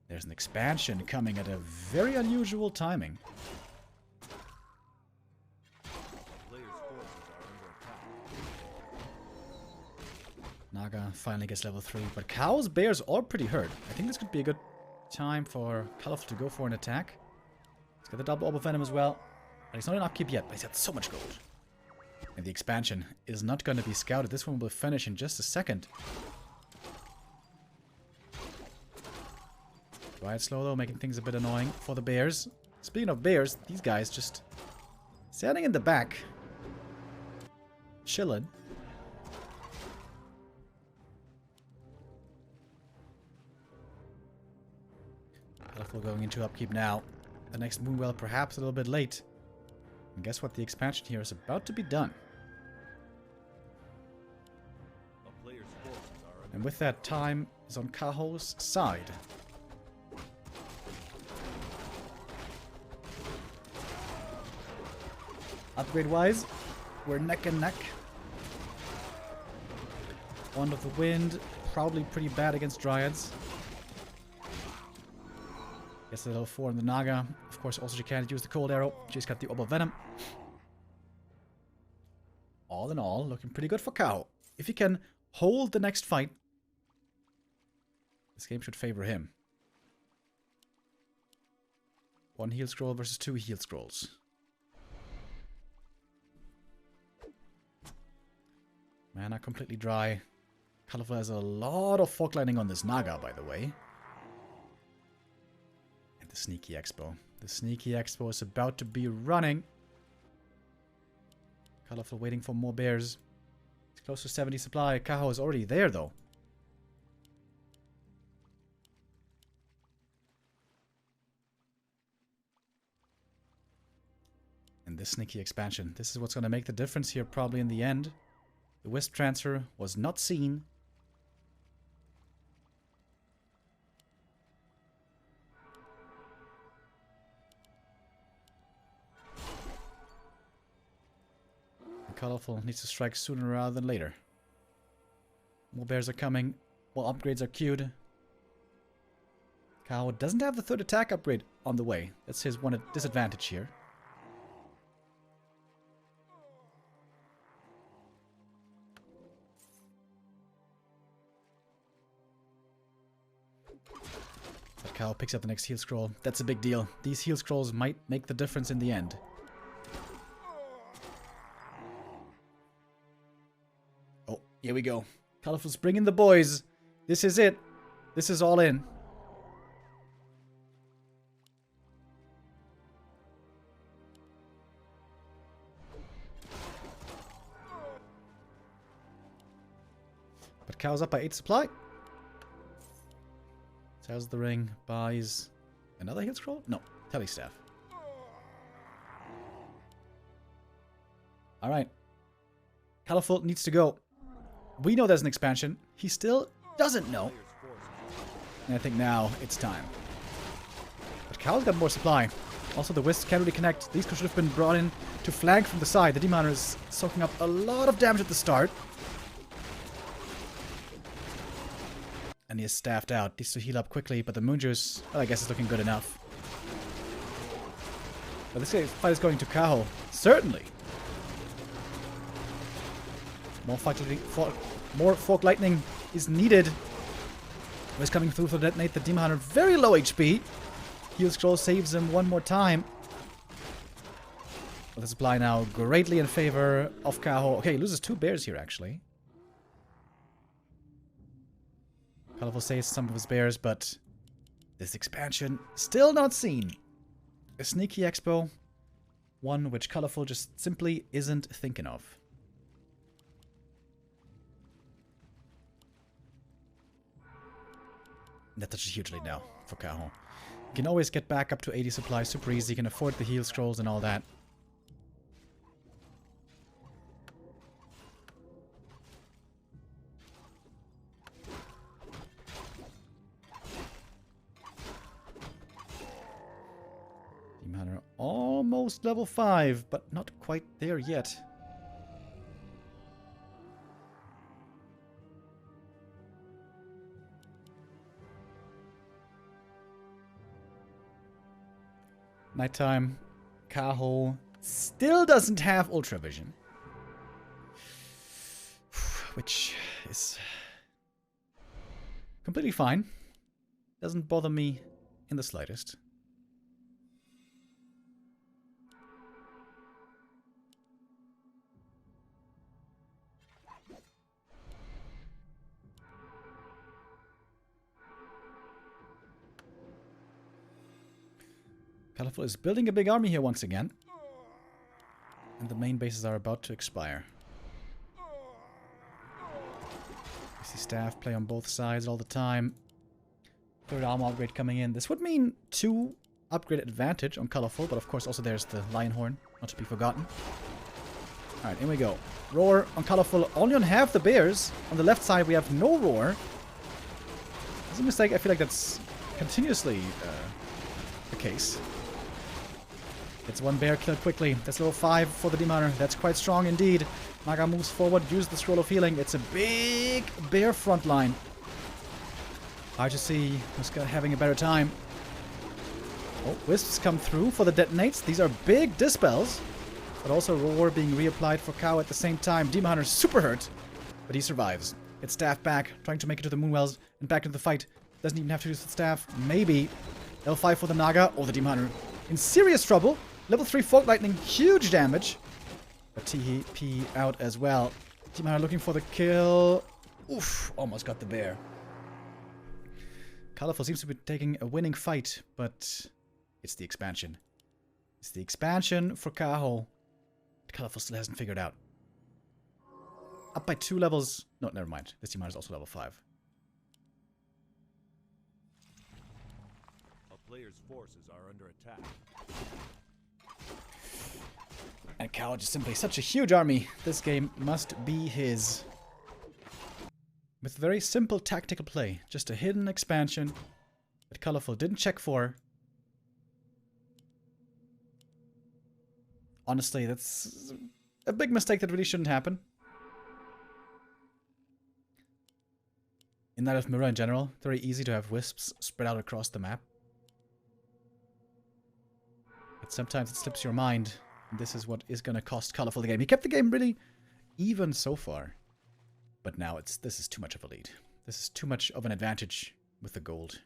There's an expansion coming at a very unusual timing. Naga finally gets level 3, but Kaho's bears are pretty hurt. I think this could be a good time for Colorful to go for an attack. Let's get the double Orb of Venom as well. But he's not in upkeep yet, but he's got so much gold. And the expansion is not going to be scouted. This one will finish in just a second. Quiet slow though, making things a bit annoying for the bears. Speaking of bears, these guys just standing in the back. Chilling. Colorful going into upkeep now. The next Moonwell perhaps a little bit late. And guess what? The expansion here is about to be done. A player's forces are under And with that, time is on Kaho's side. Upgrade-wise, we're neck and neck. Wand of the Wind, probably pretty bad against Dryads. Gets the level 4 in the Naga. Of course, also she can't use the Cold Arrow. She's got the Orb of Venom. All in all, looking pretty good for Kaho. If he can hold the next fight, this game should favor him. 1 heal scroll versus 2 heal scrolls. Mana completely dry. Colorful has a lot of fog lightning on this Naga, by the way. And the Sneaky Expo. The Sneaky Expo is about to be running. Colorful waiting for more bears. It's close to 70 supply. Kaho is already there, though. And this Sneaky expansion. This is what's going to make the difference here, probably in the end. The Wisp transfer was not seen. And Colorful needs to strike sooner rather than later. More bears are coming. More upgrades are queued. Kaho doesn't have the 3rd attack upgrade on the way. That's his one disadvantage here. But Kaho picks up the next heal scroll. That's a big deal. These heal scrolls might make the difference in the end. Oh, here we go. Colorful's bringing the boys. This is it. This is all in. But Kaho's up by 8 supply. Sells the ring, buys another heal scroll? No, Telestaff. Alright. Colorful needs to go. We know there's an expansion. He still doesn't know. And I think now it's time. But Kaho's got more supply. Also, the Wisps can't really connect. These should have been brought in to flank from the side. The Demon Hunter is soaking up a lot of damage at the start. And he is staffed out. Needs to heal up quickly, but the Moon Juice, well, I guess is looking good enough. But this fight is going to Kaho. Certainly. More Fog Lightning is needed. He's coming through to detonate the Demon Hunter. Very low HP. Heal Scroll saves him one more time. But the supply now greatly in favor of Kaho. Okay, he loses 2 bears here, actually. Colorful saves some of his bears, but this expansion still not seen. A Sneaky Expo, one which Colorful just simply isn't thinking of. That touches huge lead now for Kaho. You can always get back up to 80 supplies super easy. You can afford the heal scrolls and all that. Almost level 5, but not quite there yet. Nighttime. Kaho still doesn't have Ultra Vision. Which is completely fine. Doesn't bother me in the slightest. Colorful is building a big army here once again. And the main bases are about to expire. I see staff play on both sides all the time. Third armor upgrade coming in. This would mean 2 upgrade advantage on Colorful, but of course also there's the Lion Horn, not to be forgotten. Alright, in we go. Roar on Colorful, only on half the bears. On the left side we have no roar. That's a mistake, I feel like that's continuously the case. Gets 1 bear killed quickly. That's level 5 for the Demon Hunter. That's quite strong indeed. Naga moves forward, uses the Scroll of Healing. It's a big bear front line. Hard to see who's having a better time. Oh, Wisps come through for the detonates. These are big dispels. But also Roar being reapplied for Kaho at the same time. Demon Hunter super hurt, but he survives. Gets staff back, trying to make it to the Moonwells and back into the fight. Doesn't even have to use the staff. Maybe. L5 for the Naga or the Demon Hunter. In serious trouble. Level 3 Fog Lightning, huge damage. But TP out as well. Demon Hunter looking for the kill. Oof, almost got the bear. Colorful seems to be taking a winning fight, but it's the expansion. It's the expansion for Kaho. Colorful still hasn't figured out. Up by 2 levels. No, never mind. This Demon Hunter is also level 5. A player's forces are under attack. And Kaho just simply such a huge army. This game must be his. With very simple tactical play. Just a hidden expansion that Colorful didn't check for. Honestly, that's a big mistake that really shouldn't happen. In that of Mirror in general, very easy to have wisps spread out across the map. But sometimes it slips your mind. And this is what is going to cost Colorful the game. He kept the game really even so far. But now this is too much of a lead. This is too much of an advantage with the gold.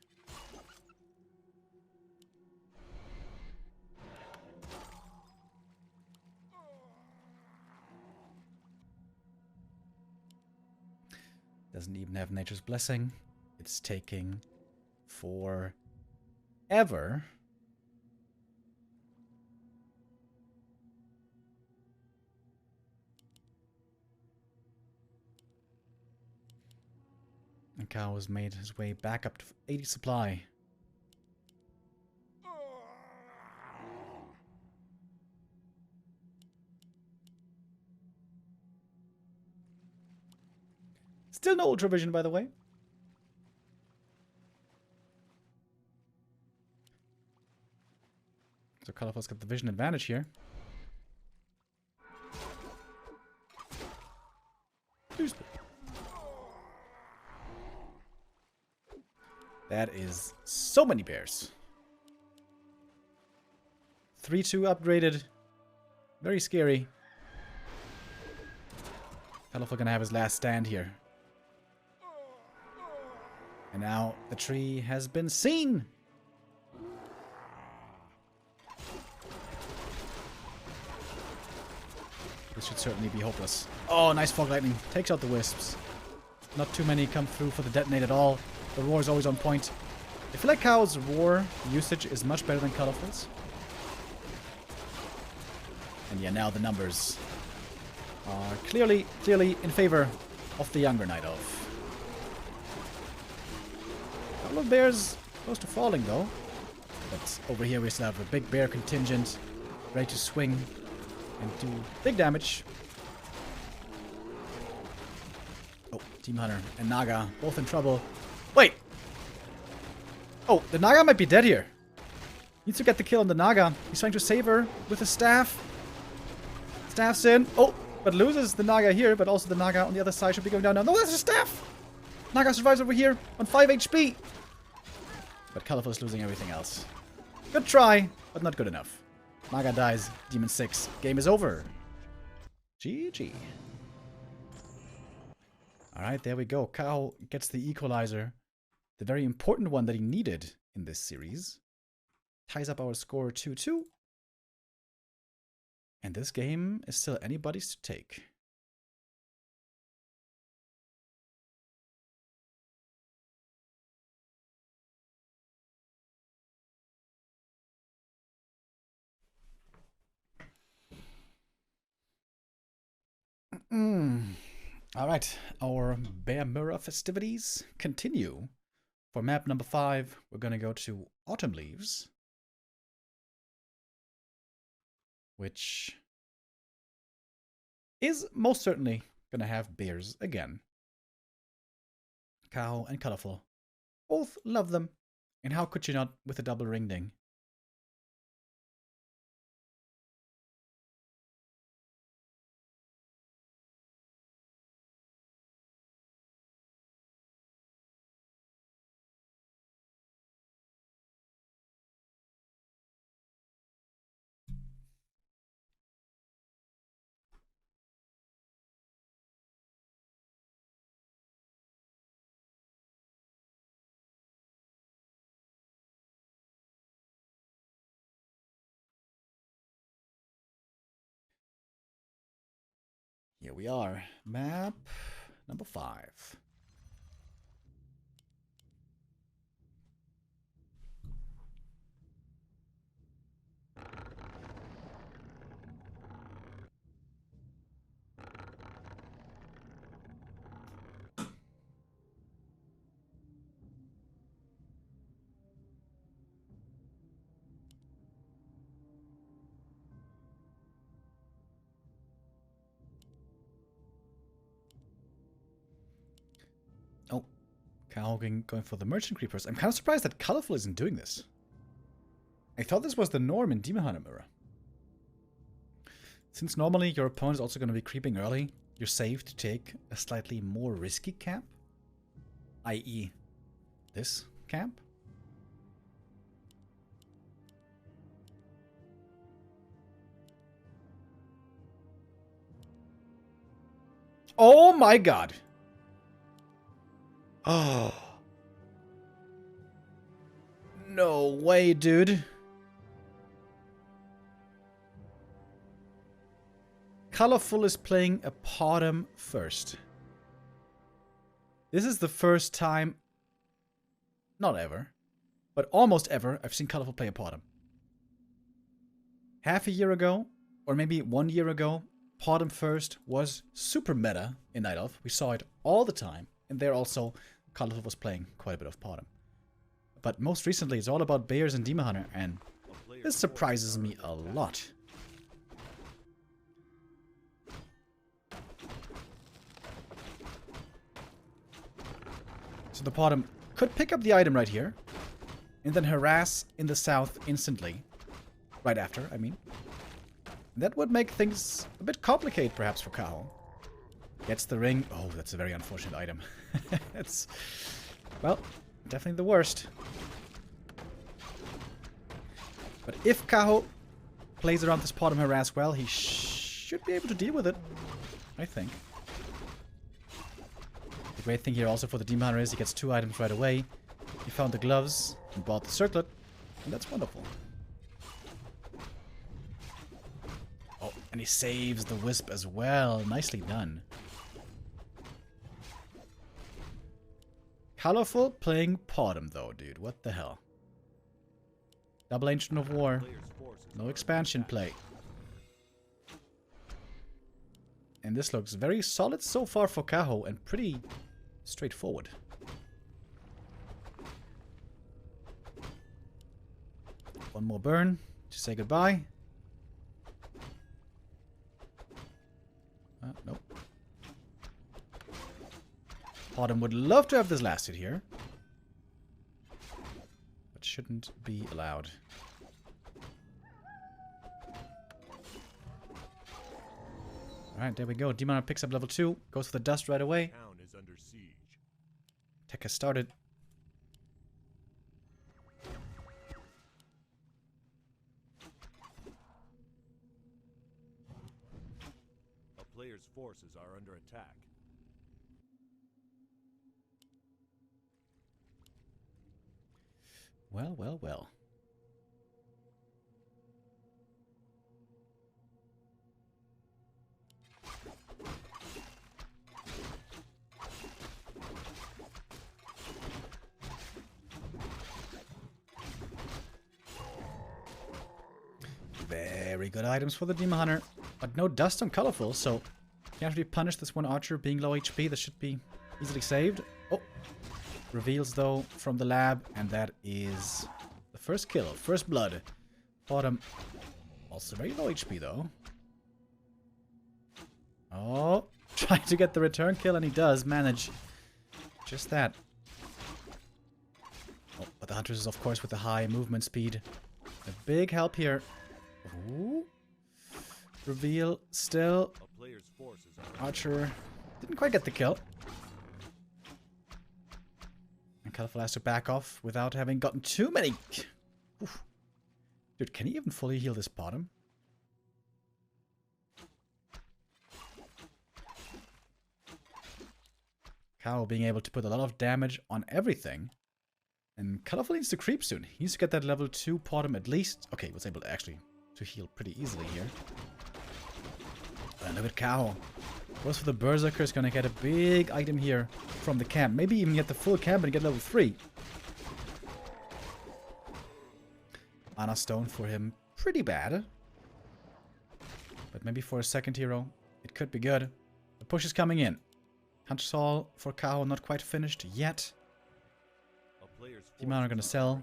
Doesn't even have Nature's Blessing. It's taking forever. And Kaho has made his way back up to 80 supply. Still no Ultra Vision, by the way. So Colorful's got the vision advantage here. That is so many bears. 3-2 upgraded. Very scary. Colorful gonna have his last stand here. And now the tree has been seen. This should certainly be hopeless. Oh, nice Fog Lightning. Takes out the Wisps. Not too many come through for the detonate at all. The Roar is always on point. I feel like Kaho's Roar usage is much better than Colorful's. And yeah, now the numbers are clearly in favor of the younger Night Elf. A couple of bears close to falling though. But over here we still have a big bear contingent ready to swing and do big damage. Oh, Team Hunter and Naga both in trouble. Wait! Oh, the Naga might be dead here. Needs to get the kill on the Naga. He's trying to save her with a staff. Staff's in. Oh, but loses the Naga here, but also the Naga on the other side should be going down now. No, that's a staff! Naga survives over here on 5 HP. But Colorful is losing everything else. Good try, but not good enough. Naga dies. Demon 6. Game is over. GG. Alright, there we go. Kaho gets the equalizer. The very important one that he needed in this series. Ties up our score 2-2. And this game is still anybody's to take. Alright, our Bear Mirror festivities continue. For map number 5, we're gonna go to Autumn Leaves, which is most certainly gonna have bears again. Kaho and Colorful. Both love them. And how could you not with a double ring ding? Here we are. Map number 5. Oh, Kaho going for the Merchant Creepers. I'm kind of surprised that Colorful isn't doing this. I thought this was the norm in Demon Hunter Mirror. Since normally your opponent is also going to be creeping early, you're safe to take a slightly more risky camp, i.e. this camp. Oh my god! Oh. No way, dude. Colorful is playing a PotM first. This is the first time, not ever, but almost ever, I've seen Colorful play a PotM. Half a year ago, or maybe 1 year ago, PotM first was super meta in Night Elf. We saw it all the time, and there also Colorful was playing quite a bit of PotM. But most recently, it's all about Bears and Demon Hunter, and this surprises me a lot. So the PotM could pick up the item right here, and then harass in the south instantly. Right after, I mean. That would make things a bit complicated, perhaps, for Kaho. Gets the ring. Oh, that's a very unfortunate item. It's, well, definitely the worst. But if Kaho plays around this PotM harass well, he should be able to deal with it, I think. The great thing here also for the Demon Hunter is he gets 2 items right away. He found the gloves and bought the circlet, and that's wonderful. Oh, and he saves the wisp as well. Nicely done. Colorful playing PotM though, dude. What the hell? Double Ancient of War. No expansion play. And this looks very solid so far for Kaho and pretty straightforward. One more burn to say goodbye. Nope. PotM would love to have this lasted here. But shouldn't be allowed. Alright, there we go. Demon Hunter picks up level 2. Goes for the dust right away. Town is under siege. Tech has started. A player's forces are under attack. Well, well, well. Very good items for the Demon Hunter, but no dust on Colorful, so Can't really punish this one archer being low HP. This should be easily saved. Oh. Reveals, though, from the lab. And that is the first kill. First blood. PotM. Also very low HP, though. Oh. Trying to get the return kill, and he does manage just that. Oh, but the Huntress is, of course, with the high movement speed. A big help here. Ooh. Reveal still. Archer didn't quite get the kill. And Colorful has to back off without having gotten too many. Oof. Dude, can he even fully heal this PotM? Kaho being able to put a lot of damage on everything. And Colorful needs to creep soon. He needs to get that level 2 PotM at least. Okay, he was able to actually to heal pretty easily here. And look at Kaho. Goes for the Berserker, is going to get a big item here from the camp. Maybe even get the full camp and get level 3. Mana Stone for him, pretty bad. But maybe for a second hero, it could be good. The push is coming in. Huntress Hall for Kaho, not quite finished yet. Team are going to sell.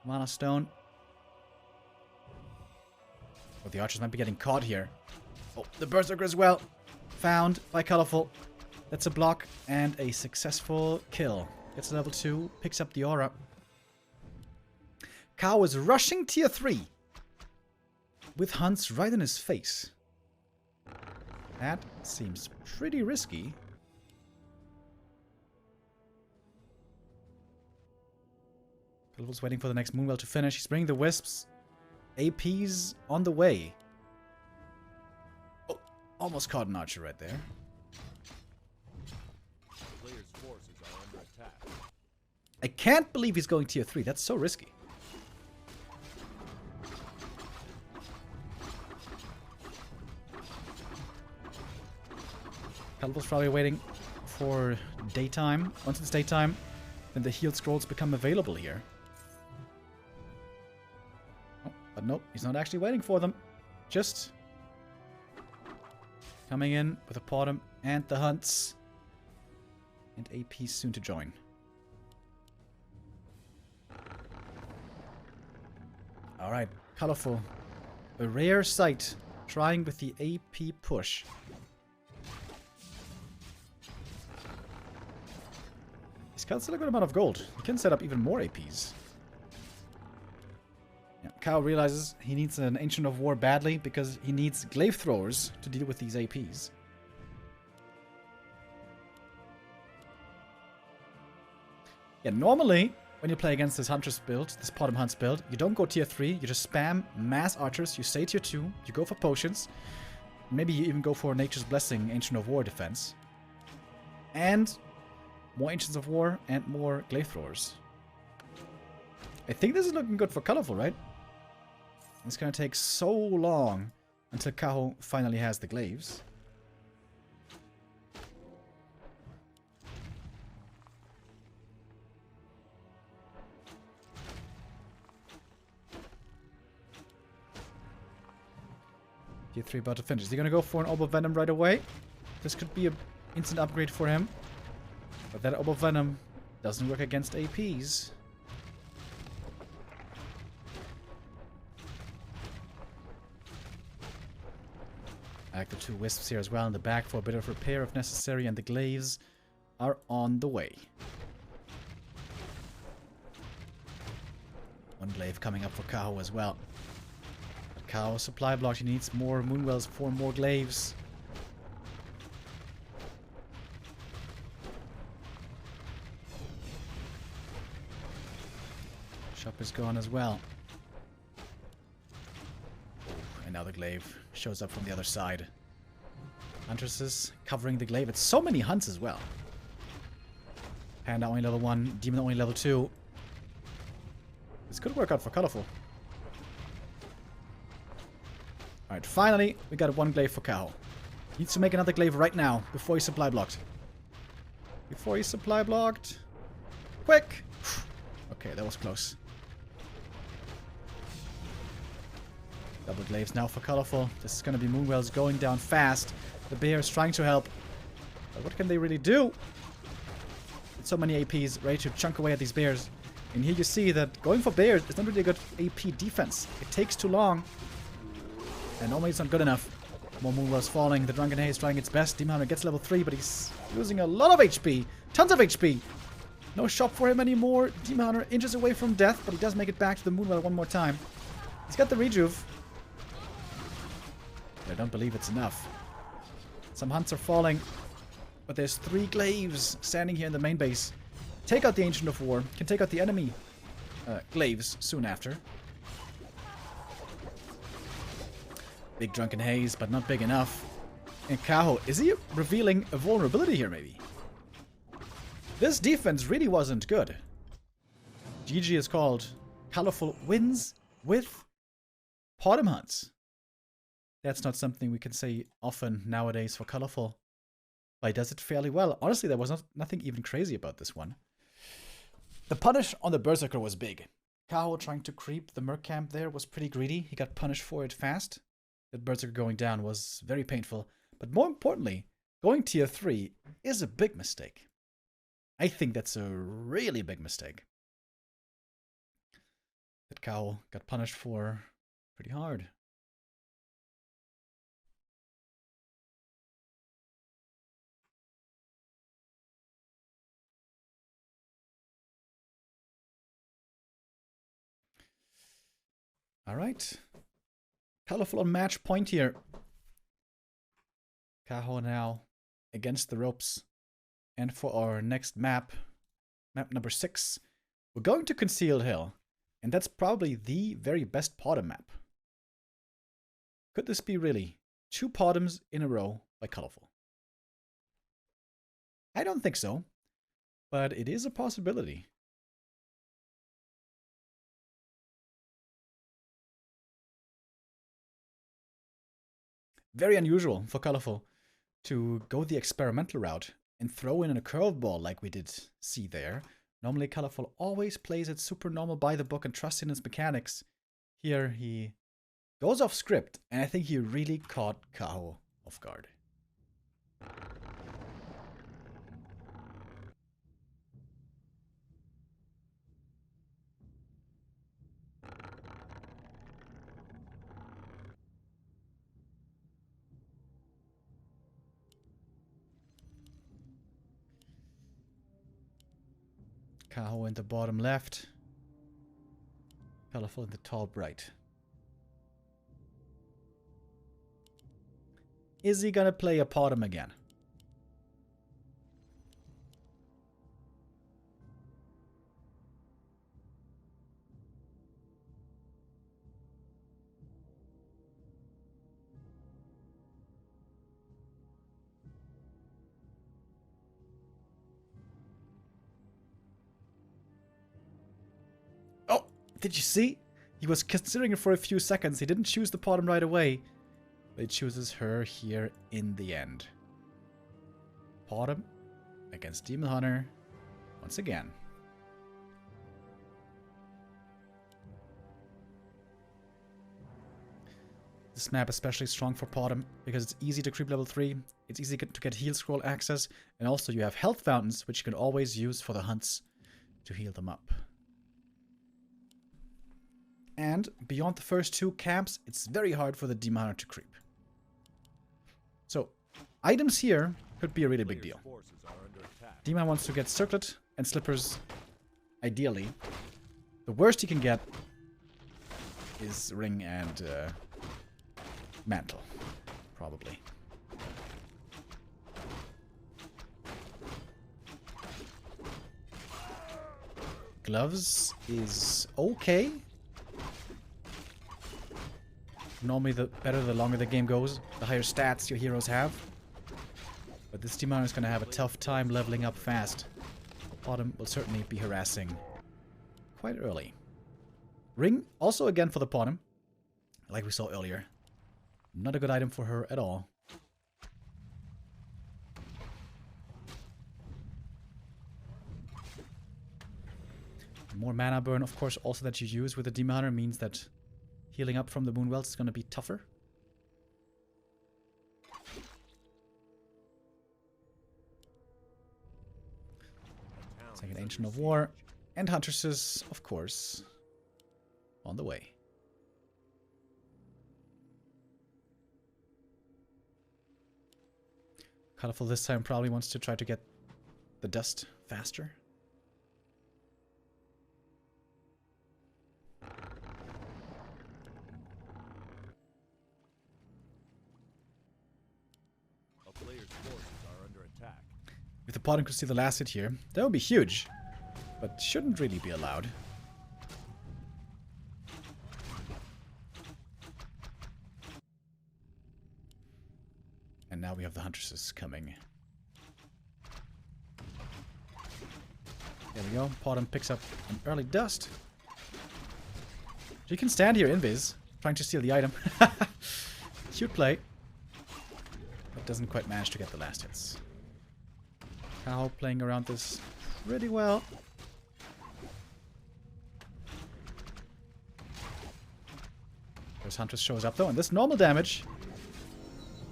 Mana Stone. Oh, the archers might be getting caught here. Oh, the Berserker as well. Found by Colorful. That's a block and a successful kill. Gets level 2, picks up the aura. Kaho is rushing tier 3. With hunts right in his face. That seems pretty risky. Colorful's waiting for the next Moonwell to finish. He's bringing the Wisps. AP's on the way. Oh, almost caught an archer right there. Player's forces are under attack. I can't believe he's going tier 3. That's so risky. Colorful's probably waiting for daytime. Once it's daytime, then the healed scrolls become available here. Oh, but nope, he's not actually waiting for them. Just coming in with a PotM and the hunts. And AP soon to join. Alright, Colorful. A rare sight. Trying with the AP push. He's got still a good amount of gold. He can set up even more APs. Yeah, Kaho realizes he needs an Ancient of War badly because he needs Glaive Throwers to deal with these APs. Yeah, normally, when you play against this Huntress build, this PotM Hunts build, you don't go tier 3, you just spam mass archers, you stay tier 2, you go for potions, maybe you even go for Nature's Blessing, Ancient of War defense. And more Ancients of War and more Glaive Throwers. I think this is looking good for Colorful, right? It's gonna take so long until Kaho finally has the Glaives. Tier 3 about to finish. Is he gonna go for an Orb of Venom right away? This could be an instant upgrade for him. But that Orb of Venom doesn't work against APs. I like the 2 Wisps here as well in the back for a bit of repair if necessary, and the Glaives are on the way. One Glaive coming up for Kaho as well. But Kaho supply block, he needs more Moonwells for more Glaives. Shop is gone as well. And now the Glaive shows up from the other side. Huntress is covering the Glaive. It's so many hunts as well. Panda only level 1, Demon only level 2. This could work out for Colorful. Alright, finally, we got 1 Glaive for Kaho. Needs to make another Glaive right now, before he's supply blocked. Before he's supply blocked. Quick! Okay, that was close. Double glaives now for Colorful. This is going to be Moonwells going down fast. The bear is trying to help. But what can they really do? So many APs ready to chunk away at these bears. And here you see that going for bears is not really a good AP defense. It takes too long. And normally it's not good enough. More Moonwells falling. The Drunken Haze trying its best. Demon Hunter gets level 3, but he's losing a lot of HP. Tons of HP. No shop for him anymore. Demon Hunter inches away from death, but he does make it back to the Moonwell one more time. He's got the rejuve. I don't believe it's enough. Some hunts are falling, but there's 3 glaives standing here in the main base. Take out the Ancient of War. Can take out the enemy glaives soon after. Big Drunken Haze, but not big enough. And Kaho, is he revealing a vulnerability here maybe? This defense really wasn't good. GG is called Colorful wins with PotM hunts. That's not something we can say often nowadays for Colorful. But he does it fairly well. Honestly, there was nothing even crazy about this one. The punish on the Berserker was big. Kaho trying to creep the Merc camp there was pretty greedy. He got punished for it fast. That Berserker going down was very painful. But more importantly, going tier 3 is a big mistake. I think that's a really big mistake. That Kaho got punished for pretty hard. Alright. Colorful on match point here. Kaho now against the ropes. And for our next map, map number 6, we're going to Concealed Hill. And that's probably the very best PotM map. Could this be really 2 PotMs in a row by Colorful? I don't think so. But it is a possibility. Very unusual for Colorful to go the experimental route and throw in a curveball like we did see there. Normally Colorful always plays it super normal by the book and trusts in his mechanics. Here he goes off script, and I think he really caught Kaho off guard. Kaho in the bottom left. Colorful in the top right. Is he gonna play a PotM again? Did you see? He was considering it for a few seconds. He didn't choose the PotM right away. But he chooses her here in the end. PotM against Demon Hunter once again. This map is especially strong for PotM because it's easy to creep level 3. It's easy to get heal scroll access. And also you have health fountains, which you can always use for the hunts to heal them up. And beyond the first 2 camps, it's very hard for the Demon Hunter to creep. So, items here could be a really big deal. Demon wants to get Circlet and Slippers, ideally. The worst he can get is Ring and Mantle, probably. Gloves is okay. Normally, the better the longer the game goes, the higher stats your heroes have. But this Demon is going to have a tough time leveling up fast. PotM will certainly be harassing quite early. Ring, also again for the PotM, like we saw earlier. Not a good item for her at all. More mana burn, of course, also that you use with the Demon Hunter means that Healing up from the Moonwells is going to be tougher. Second Ancient of War. And Huntresses, of course, on the way. Colorful this time probably wants to try to get the dust faster. A player's forces are under attack. If the PotM could steal the last hit here, that would be huge, but shouldn't really be allowed. And now we have the Huntresses coming. There we go. PotM picks up an early dust. She can stand here invis, trying to steal the item. Cute play. But doesn't quite manage to get the last hits. Kaho playing around this pretty well. There's Huntress shows up though, and this normal damage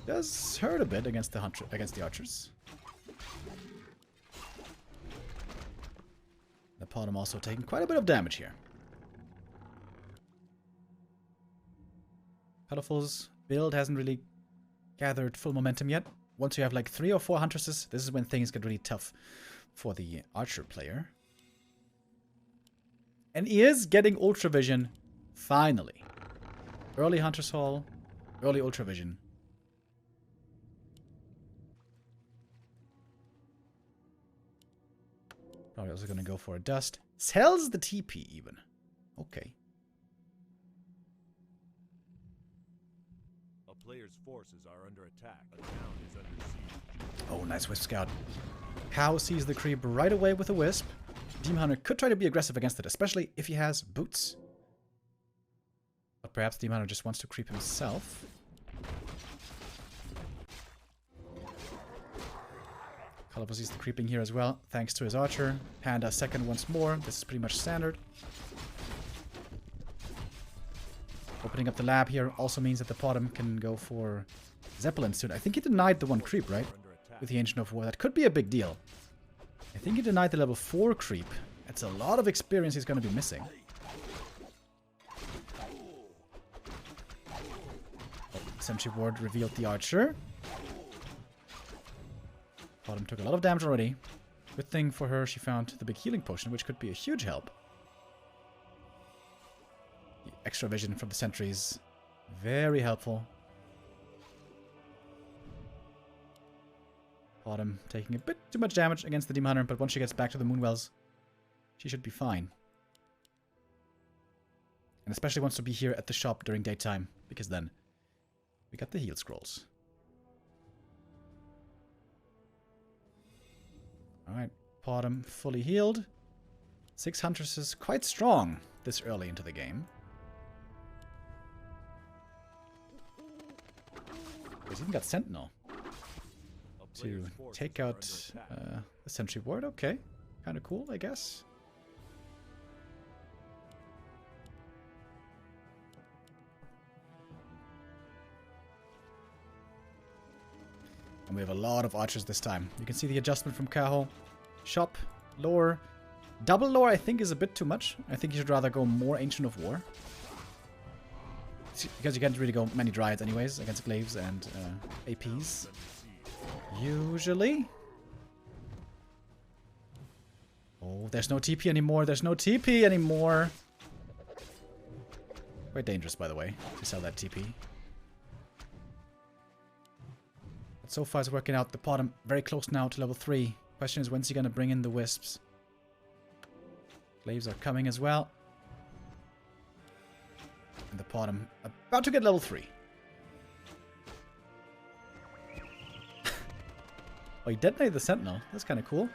does hurt a bit against the archers. The PotM also taking quite a bit of damage here. Colorful's build hasn't really gathered full momentum yet. Once you have like 3 or 4 Huntresses, this is when things get really tough for the archer player. And he is getting Ultra Vision, finally. Early Hunter's Hall, early Ultra Vision. Probably also going to go for a dust. Sells the TP even. Okay. A player's forces are under attack. A town is under siege. Oh, nice Wisp Scout. Kaho sees the creep right away with a Wisp. Demon Hunter could try to be aggressive against it, especially if he has boots. But perhaps Demon Hunter just wants to creep himself. Colorful sees the creeping here as well, thanks to his archer. Panda second once more. This is pretty much standard. Opening up the lab here also means that the PotM can go for Zeppelin soon. I think he denied the one creep, right? With the Ancient of War. That could be a big deal. I think he denied the level 4 creep. That's a lot of experience he's going to be missing. Oh, Sentry Ward revealed the archer. PotM took a lot of damage already. Good thing for her, she found the big healing potion, which could be a huge help. The extra vision from the sentries, very helpful. PotM taking a bit too much damage against the Demon Hunter, but once she gets back to the Moonwells, she should be fine. And especially wants to be here at the shop during daytime, because then we got the heal scrolls. Alright, PotM fully healed. 6 Huntresses, quite strong this early into the game. He's even got Sentinel to take out the Sentry Ward. Okay, kind of cool, I guess. And we have a lot of archers this time. You can see the adjustment from Kaho. Shop, lore. Double lore I think is a bit too much. I think you should rather go more Ancient of War. Because you can't really go many Dryads anyways against Glaives and APs. Usually. Oh, there's no TP anymore. There's no TP anymore. Quite dangerous, by the way, to sell that TP. But so far it's working out. The PotM very close now to level 3. Question is, when's he going to bring in the Wisps? Glaives are coming as well. And the PotM about to get level 3. Oh, he detonated the Sentinel. That's kind of cool.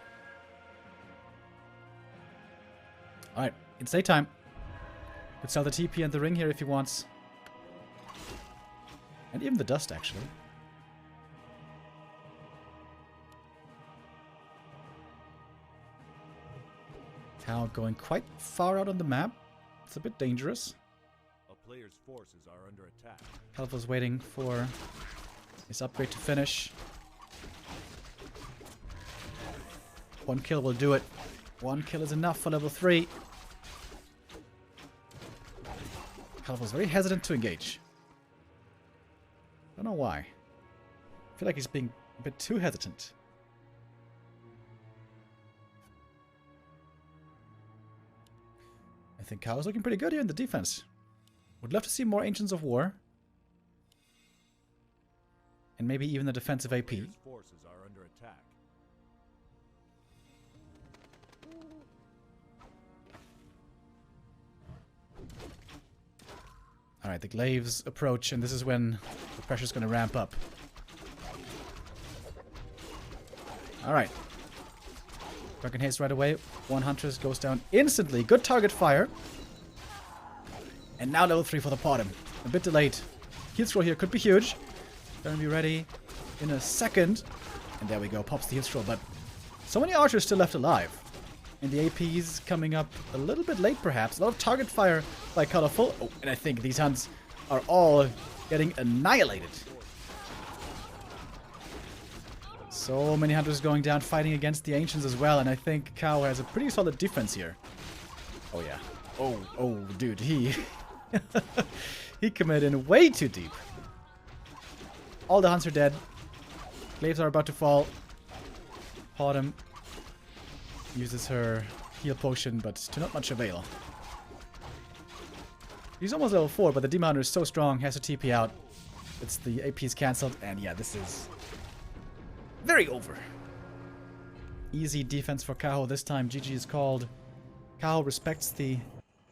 Alright, it's daytime. Could sell the TP and the ring here if he wants. And even the dust, actually. Now going quite far out on the map. It's a bit dangerous. A player's player's forces are under attack. Kalfo's waiting for his upgrade to finish. One kill will do it. One kill is enough for level 3. Kalfo's very hesitant to engage. Don't know why. I feel like he's being a bit too hesitant. I think Kaho's looking pretty good here in the defense. Would love to see more Ancients of War. And maybe even the defensive AP. Player's forces are under attack. Alright, the Glaives approach, and this is when the pressure's going to ramp up. Alright. Drunken Haste right away. One Huntress goes down instantly. Good target fire. And now level 3 for the PotM. A bit delayed. Heal scroll here could be huge. Gonna be ready in a second. And there we go. Pops the heal scroll. But so many archers still left alive. And the AP's coming up a little bit late perhaps. A lot of target fire by Colorful. Oh, and I think these hunts are all getting annihilated. So many hunters going down fighting against the Ancients as well. And I think Kaho has a pretty solid defense here. Oh yeah. Oh, dude. He committed in way too deep. All the hunts are dead. Glaives are about to fall. PotM uses her heal potion, but to not much avail. He's almost level 4, but the Demon Hunter is so strong, has to TP out. It's the AP's cancelled, and yeah, this is very over. Easy defense for Kaho this time. GG is called. Kaho respects the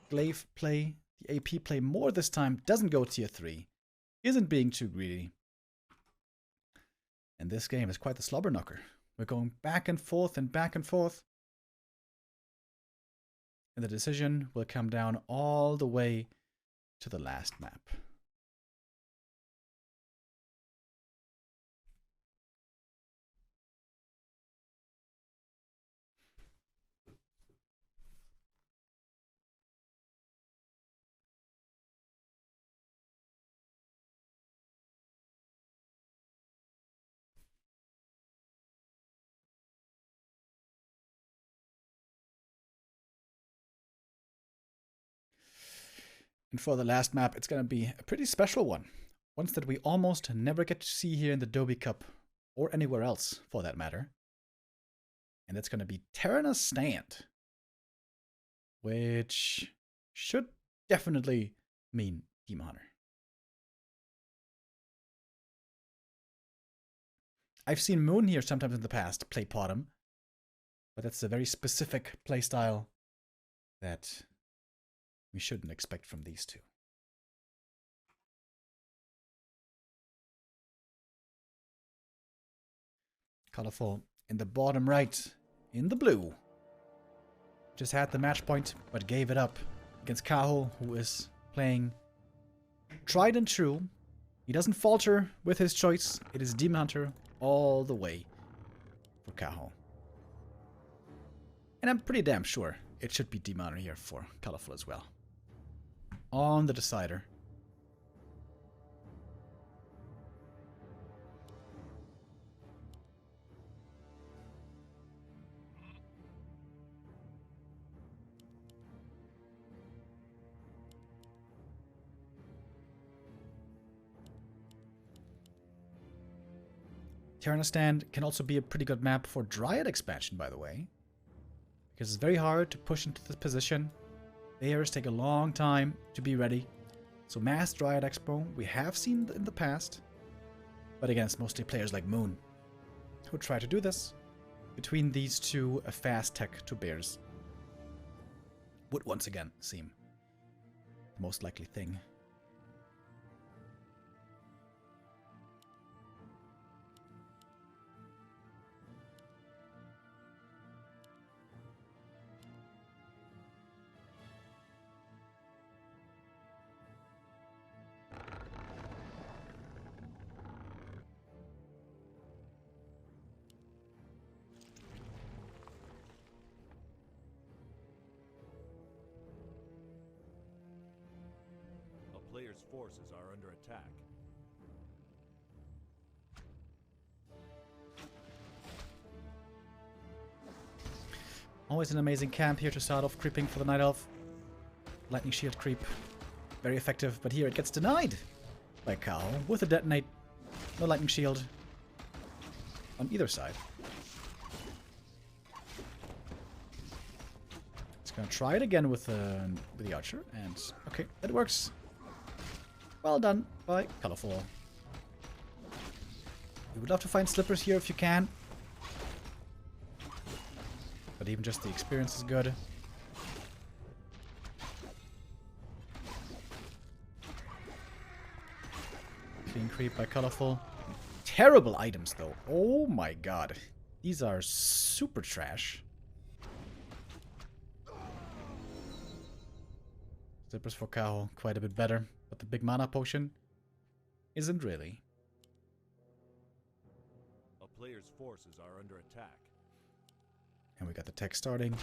Glaive play, the AP play more this time, doesn't go tier 3, isn't being too greedy. And this game is quite the slobber knocker. We're going back and forth and back and forth. And the decision will come down all the way to the last map. And for the last map, it's going to be a pretty special one. One that we almost never get to see here in the Doubi Cup, or anywhere else for that matter. And that's going to be Terra's Stand. Which should definitely mean Demon Hunter. I've seen Moon here sometimes in the past play PotM. But that's a very specific playstyle that we shouldn't expect from these two. Colorful in the bottom right, in the blue. Just had the match point, but gave it up against Kaho, who is playing tried and true. He doesn't falter with his choice. It is Demon Hunter all the way for Kaho. And I'm pretty damn sure it should be Demon Hunter here for Colorful as well. On the decider. Terra's Stand can also be a pretty good map for Dryad expansion, by the way. Because it's very hard to push into this position. Bears take a long time to be ready. So Mass Dryad Expo we have seen in the past. But against mostly players like Moon, who try to do this. Between these two, a fast tech to Bears would once again seem the most likely thing. player's forces are under attack. Always an amazing camp here to start off creeping for the Night Elf. Lightning Shield creep. Very effective, but here it gets denied by Kaho with a detonate. No Lightning Shield on either side. It's gonna try it again with the Archer, and okay, it works. Well done by Colorful. You would love to find slippers here if you can. But even just the experience is good. Clean creep by Colorful. Terrible items though. Oh my god. These are super trash. Zippers for Kaho, quite a bit better. But the big mana potion isn't really. A player's forces are under attack. And we got the tech starting.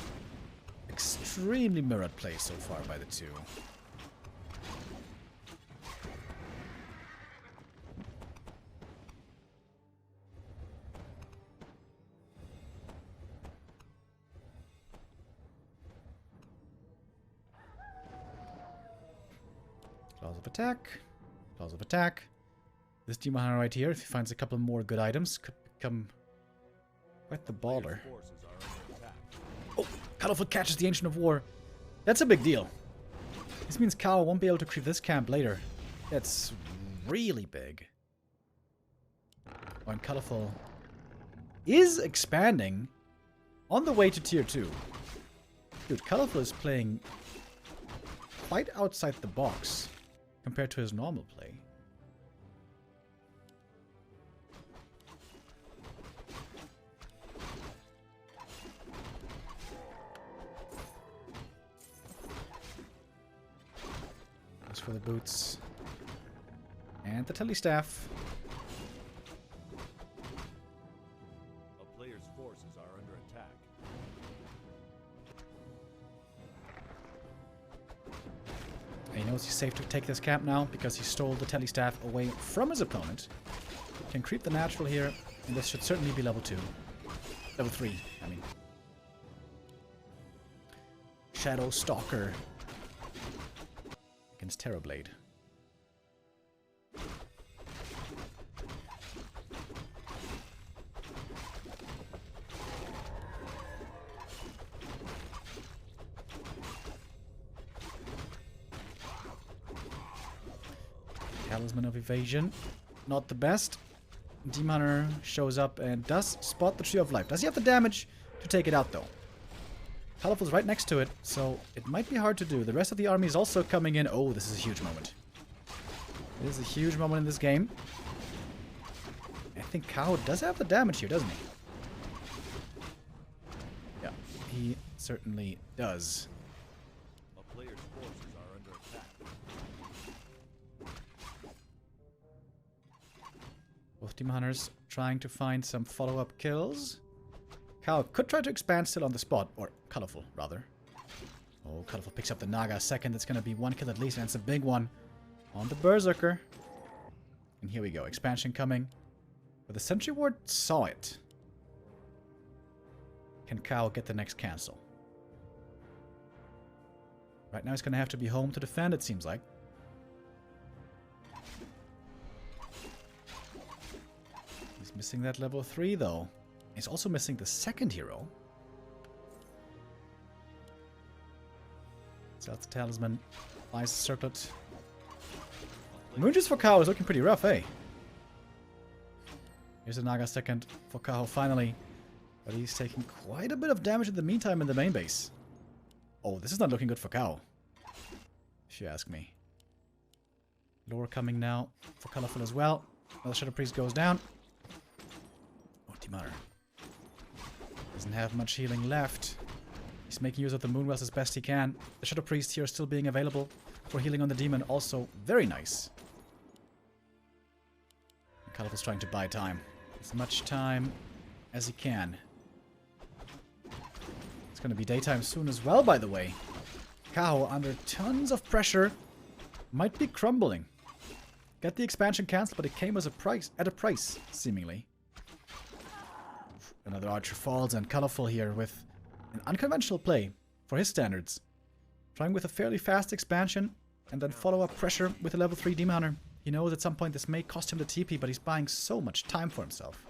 Extremely mirrored play so far by the two. Claws of attack. Claws of attack. This Demon Hunter right here, if he finds a couple more good items, could become quite the baller. Oh, Colorful catches the Ancient of War. That's a big deal. This means Kaho won't be able to creep this camp later. That's really big. When Colorful is expanding on the way to tier 2. Dude, Colorful is playing quite outside the box compared to his normal play. As for the boots and the telestaff. A player's forces are under attack. And he knows he's safe to take this camp now because he stole the telestaff away from his opponent. Can creep the natural here, and this should certainly be level 2. Level 3, I mean. Shadow Stalker against Terrorblade. Talisman of Evasion. Not the best. Demon Hunter shows up and does spot the Tree of Life. Does he have the damage to take it out, though? Colorful's right next to it, so it might be hard to do. The rest of the army is also coming in. Oh, this is a huge moment. It is a huge moment in this game. I think Kaho does have the damage here, doesn't he? Yeah, he certainly does. A player's forces are under attack. Both Demon Hunters trying to find some follow-up kills. Kaho could try to expand still on the spot, or Colorful, rather. Oh, Colorful picks up the Naga second. That's going to be one kill at least, and it's a big one on the Berserker. And here we go, expansion coming. But the Sentry Ward saw it. Can Kaho get the next cancel? Right now he's going to have to be home to defend, it seems like. He's missing that level 3, though. He's also missing the second hero. That's the Talisman. Eyes circlet. Moonjuice for Kaho is looking pretty rough, eh? Here's a Naga second for Kaho finally. But he's taking quite a bit of damage in the meantime in the main base. Oh, this is not looking good for Kaho, if you ask me. Lore coming now for Colorful as well. Another Shadow Priest goes down. Oh, Demon Hunter doesn't have much healing left. He's making use of the Moonwells as best he can. The Shadow Priest here still being available for healing on the demon. Also very nice. Colorful's trying to buy time. As much time as he can. It's going to be daytime soon as well, by the way. Kaho under tons of pressure. might be crumbling. Got the expansion cancelled, but it came as at a price, seemingly. Another archer falls, and Colorful here with an unconventional play for his standards. Trying with a fairly fast expansion, and then follow up pressure with a level 3 Demon Hunter. He knows at some point this may cost him the TP, but he's buying so much time for himself.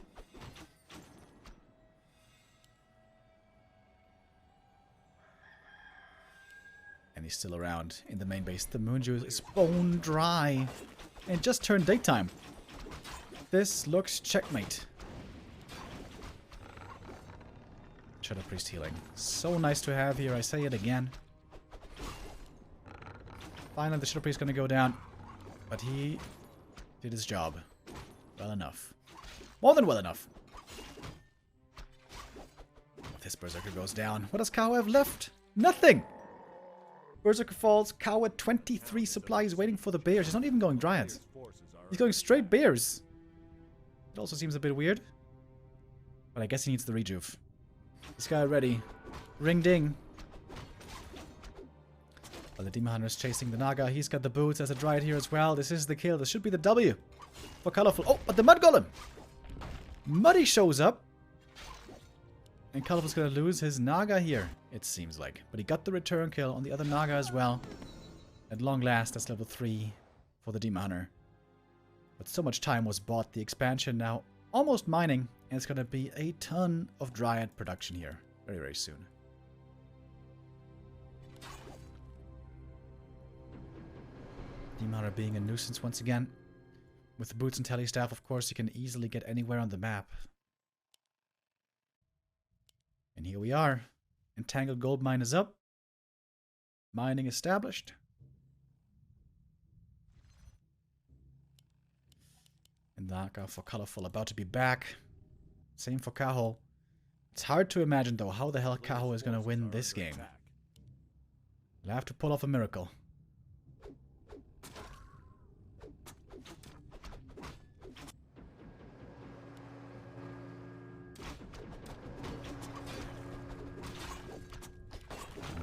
And he's still around in the main base. The moon juice is bone dry. And it just turned daytime. This looks checkmate. Shadow Priest healing. So nice to have here, I say it again. Finally, the Shadow Priest is going to go down. But he did his job. Well enough. More than well enough. This Berserker goes down. What does Kaho have left? Nothing! Berserker falls. Kaho at 23 supplies waiting for the bears. He's not even going Dryads. He's going straight bears. It also seems a bit weird. But I guess he needs the rejuve. This guy ready. Ring ding. Well, the Demon Hunter is chasing the Naga. He's got the boots as a Dryad here as well. This is the kill. This should be the W for Colorful. Oh, but the Mud Golem! Muddy shows up. And Colorful's gonna lose his Naga here, it seems like. But he got the return kill on the other Naga as well. At long last, that's level 3 for the Demon Hunter. But so much time was bought. The expansion now almost mining. And it's gonna be a ton of Dryad production here very, very soon. Demon Hunter being a nuisance once again. With the boots and telestaff, of course, you can easily get anywhere on the map. And here we are. Entangled Gold Mine is up. Mining established. And Naga for Colorful about to be back. Same for Kaho. It's hard to imagine, though, how the hell Kaho is going to win this game. He'll have to pull off a miracle.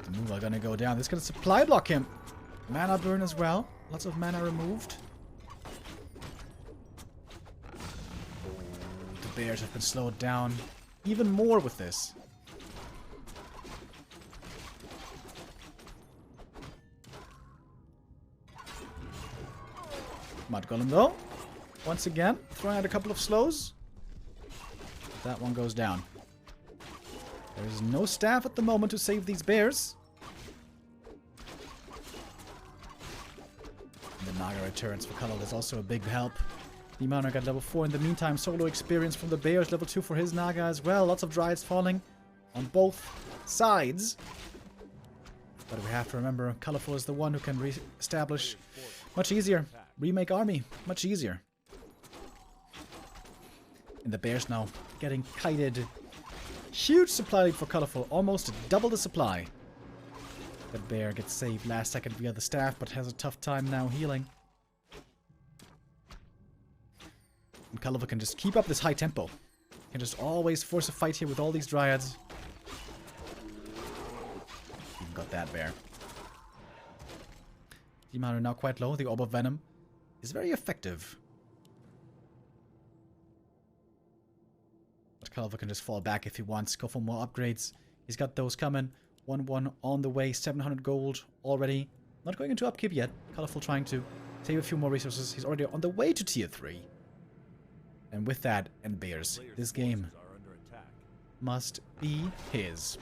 The move are gonna go down. This is gonna supply block him. Mana burn as well. Lots of mana removed. The bears have been slowed down even more with this. Mud Golem though. Once again, throwing out a couple of slows. That one goes down. There is no staff at the moment to save these bears. And the Naga returns for Cuddle is also a big help. The Demon Hunter got level 4 in the meantime. Solo experience from the bears. Level 2 for his Naga as well. Lots of Dryads falling on both sides. But we have to remember, Colorful is the one who can re-establish much easier. Remake army. Much easier. And the bears now getting kited. Huge supply lead for Colorful, almost double the supply. The bear gets saved last second via the staff, but has a tough time now healing. And Colorful can just keep up this high tempo. Can just always force a fight here with all these Dryads. Even got that bear. Demon Hunter now quite low. The Orb of Venom is very effective. Colorful can just fall back if he wants, go for more upgrades. He's got those coming. 1-1 on the way, 700 gold already. Not going into upkeep yet. Colorful trying to save a few more resources. He's already on the way to tier 3. And with that, and bears, this game must be his.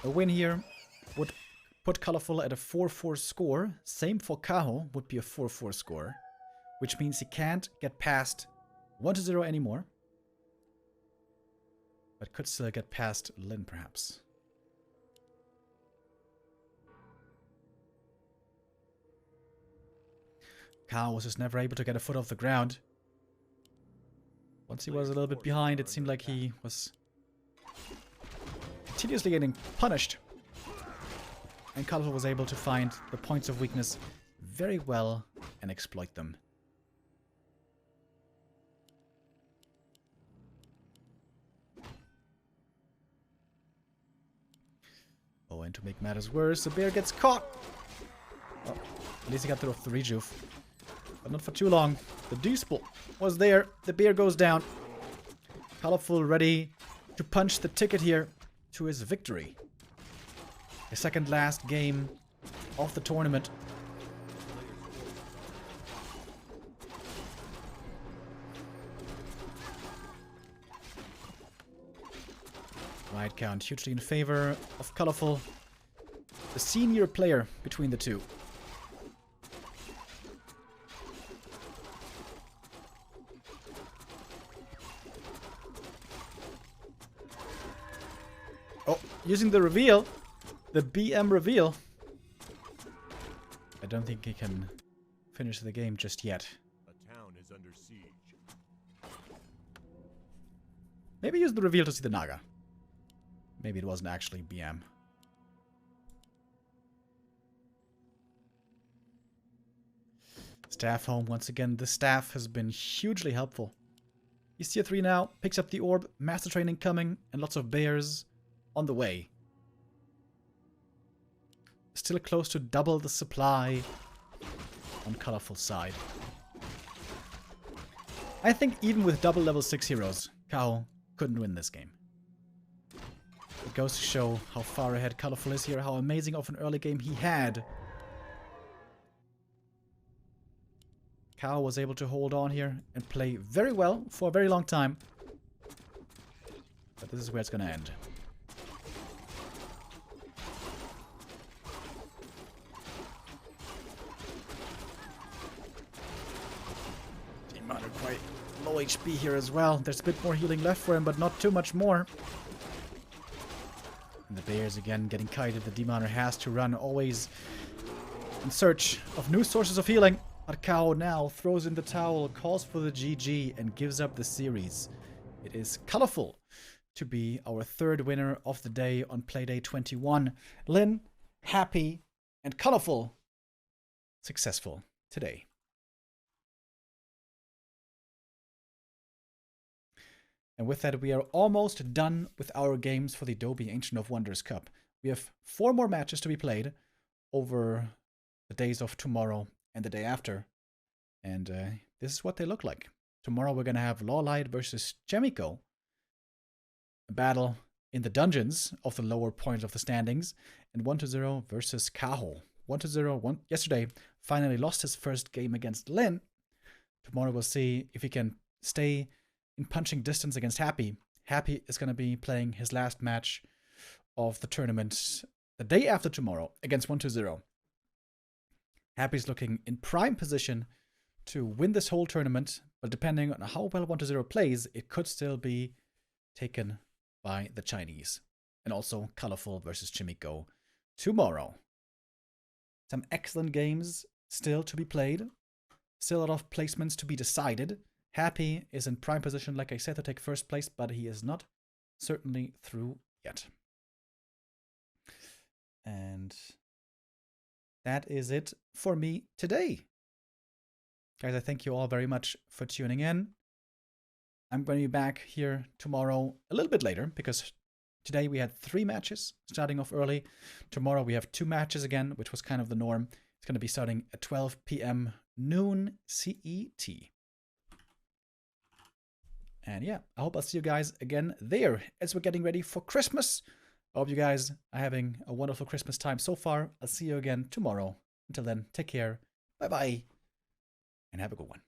A win here would put Colorful at a 4-4 score. Same for Kaho, would be a 4-4 score. Which means he can't get past 1-0 anymore. But could still get past Lin, perhaps. Kaho was just never able to get a foot off the ground. Once he was a little bit behind, it seemed like he was continuously getting punished. And Colorful was able to find the points of weakness very well and exploit them. Oh, and to make matters worse, the bear gets caught. Oh, at least he got rid of the rejuve. But not for too long. The D-spot was there. The bear goes down. Colorful ready to punch the ticket here to his victory. The second last game of the tournament. Right count hugely in favor of Colorful, the senior player between the two. Oh, using the reveal, the BM reveal. I don't think he can finish the game just yet. A town is under siege. Maybe use the reveal to see the Naga. Maybe it wasn't actually BM. Staff home once again. The staff has been hugely helpful. He's tier 3 now, picks up the orb, master training coming, and lots of bears on the way. Still close to double the supply on Colorful side. I think even with double level 6 heroes, Kaho couldn't win this game. It goes to show how far ahead Colorful is here, how amazing of an early game he had. Kaho was able to hold on here and play very well for a very long time. But this is where it's going to end. Demon are quite low HP here as well. There's a bit more healing left for him, but not too much more. And the bears again getting kited. The Demoner has to run always in search of new sources of healing. But Kaho now throws in the towel, calls for the GG, and gives up the series. It is Colorful to be our third winner of the day on Playday 21. Lynn, happy, and Colorful, successful today. And with that, we are almost done with our games for the Doubi Ancient of Wonders Cup. We have 4 more matches to be played over the days of tomorrow and the day after. And this is what they look like. Tomorrow we're going to have LawLiet versus Chemico. A battle in the dungeons of the lower points of the standings. And 1-0 versus Kaho. 1-0 yesterday finally lost his first game against Lin. Tomorrow we'll see if he can stay in punching distance against Happy. Happy is going to be playing his last match of the tournament the day after tomorrow against 1-0. Happy's looking in prime position to win this whole tournament, but depending on how well 1-0 plays, it could still be taken by the Chinese. And also Colorful versus Chimico tomorrow. Some excellent games still to be played. Still a lot of placements to be decided. Happy is in prime position, like I said, to take first place, but he is not certainly through yet. And that is it for me today. Guys, I thank you all very much for tuning in. I'm going to be back here tomorrow a little bit later, because today we had 3 matches starting off early. Tomorrow we have 2 matches again, which was kind of the norm. It's going to be starting at 12 p.m. noon CET. And yeah, I hope I'll see you guys again there as we're getting ready for Christmas. I hope you guys are having a wonderful Christmas time so far. I'll see you again tomorrow. Until then, take care. Bye-bye. And have a good one.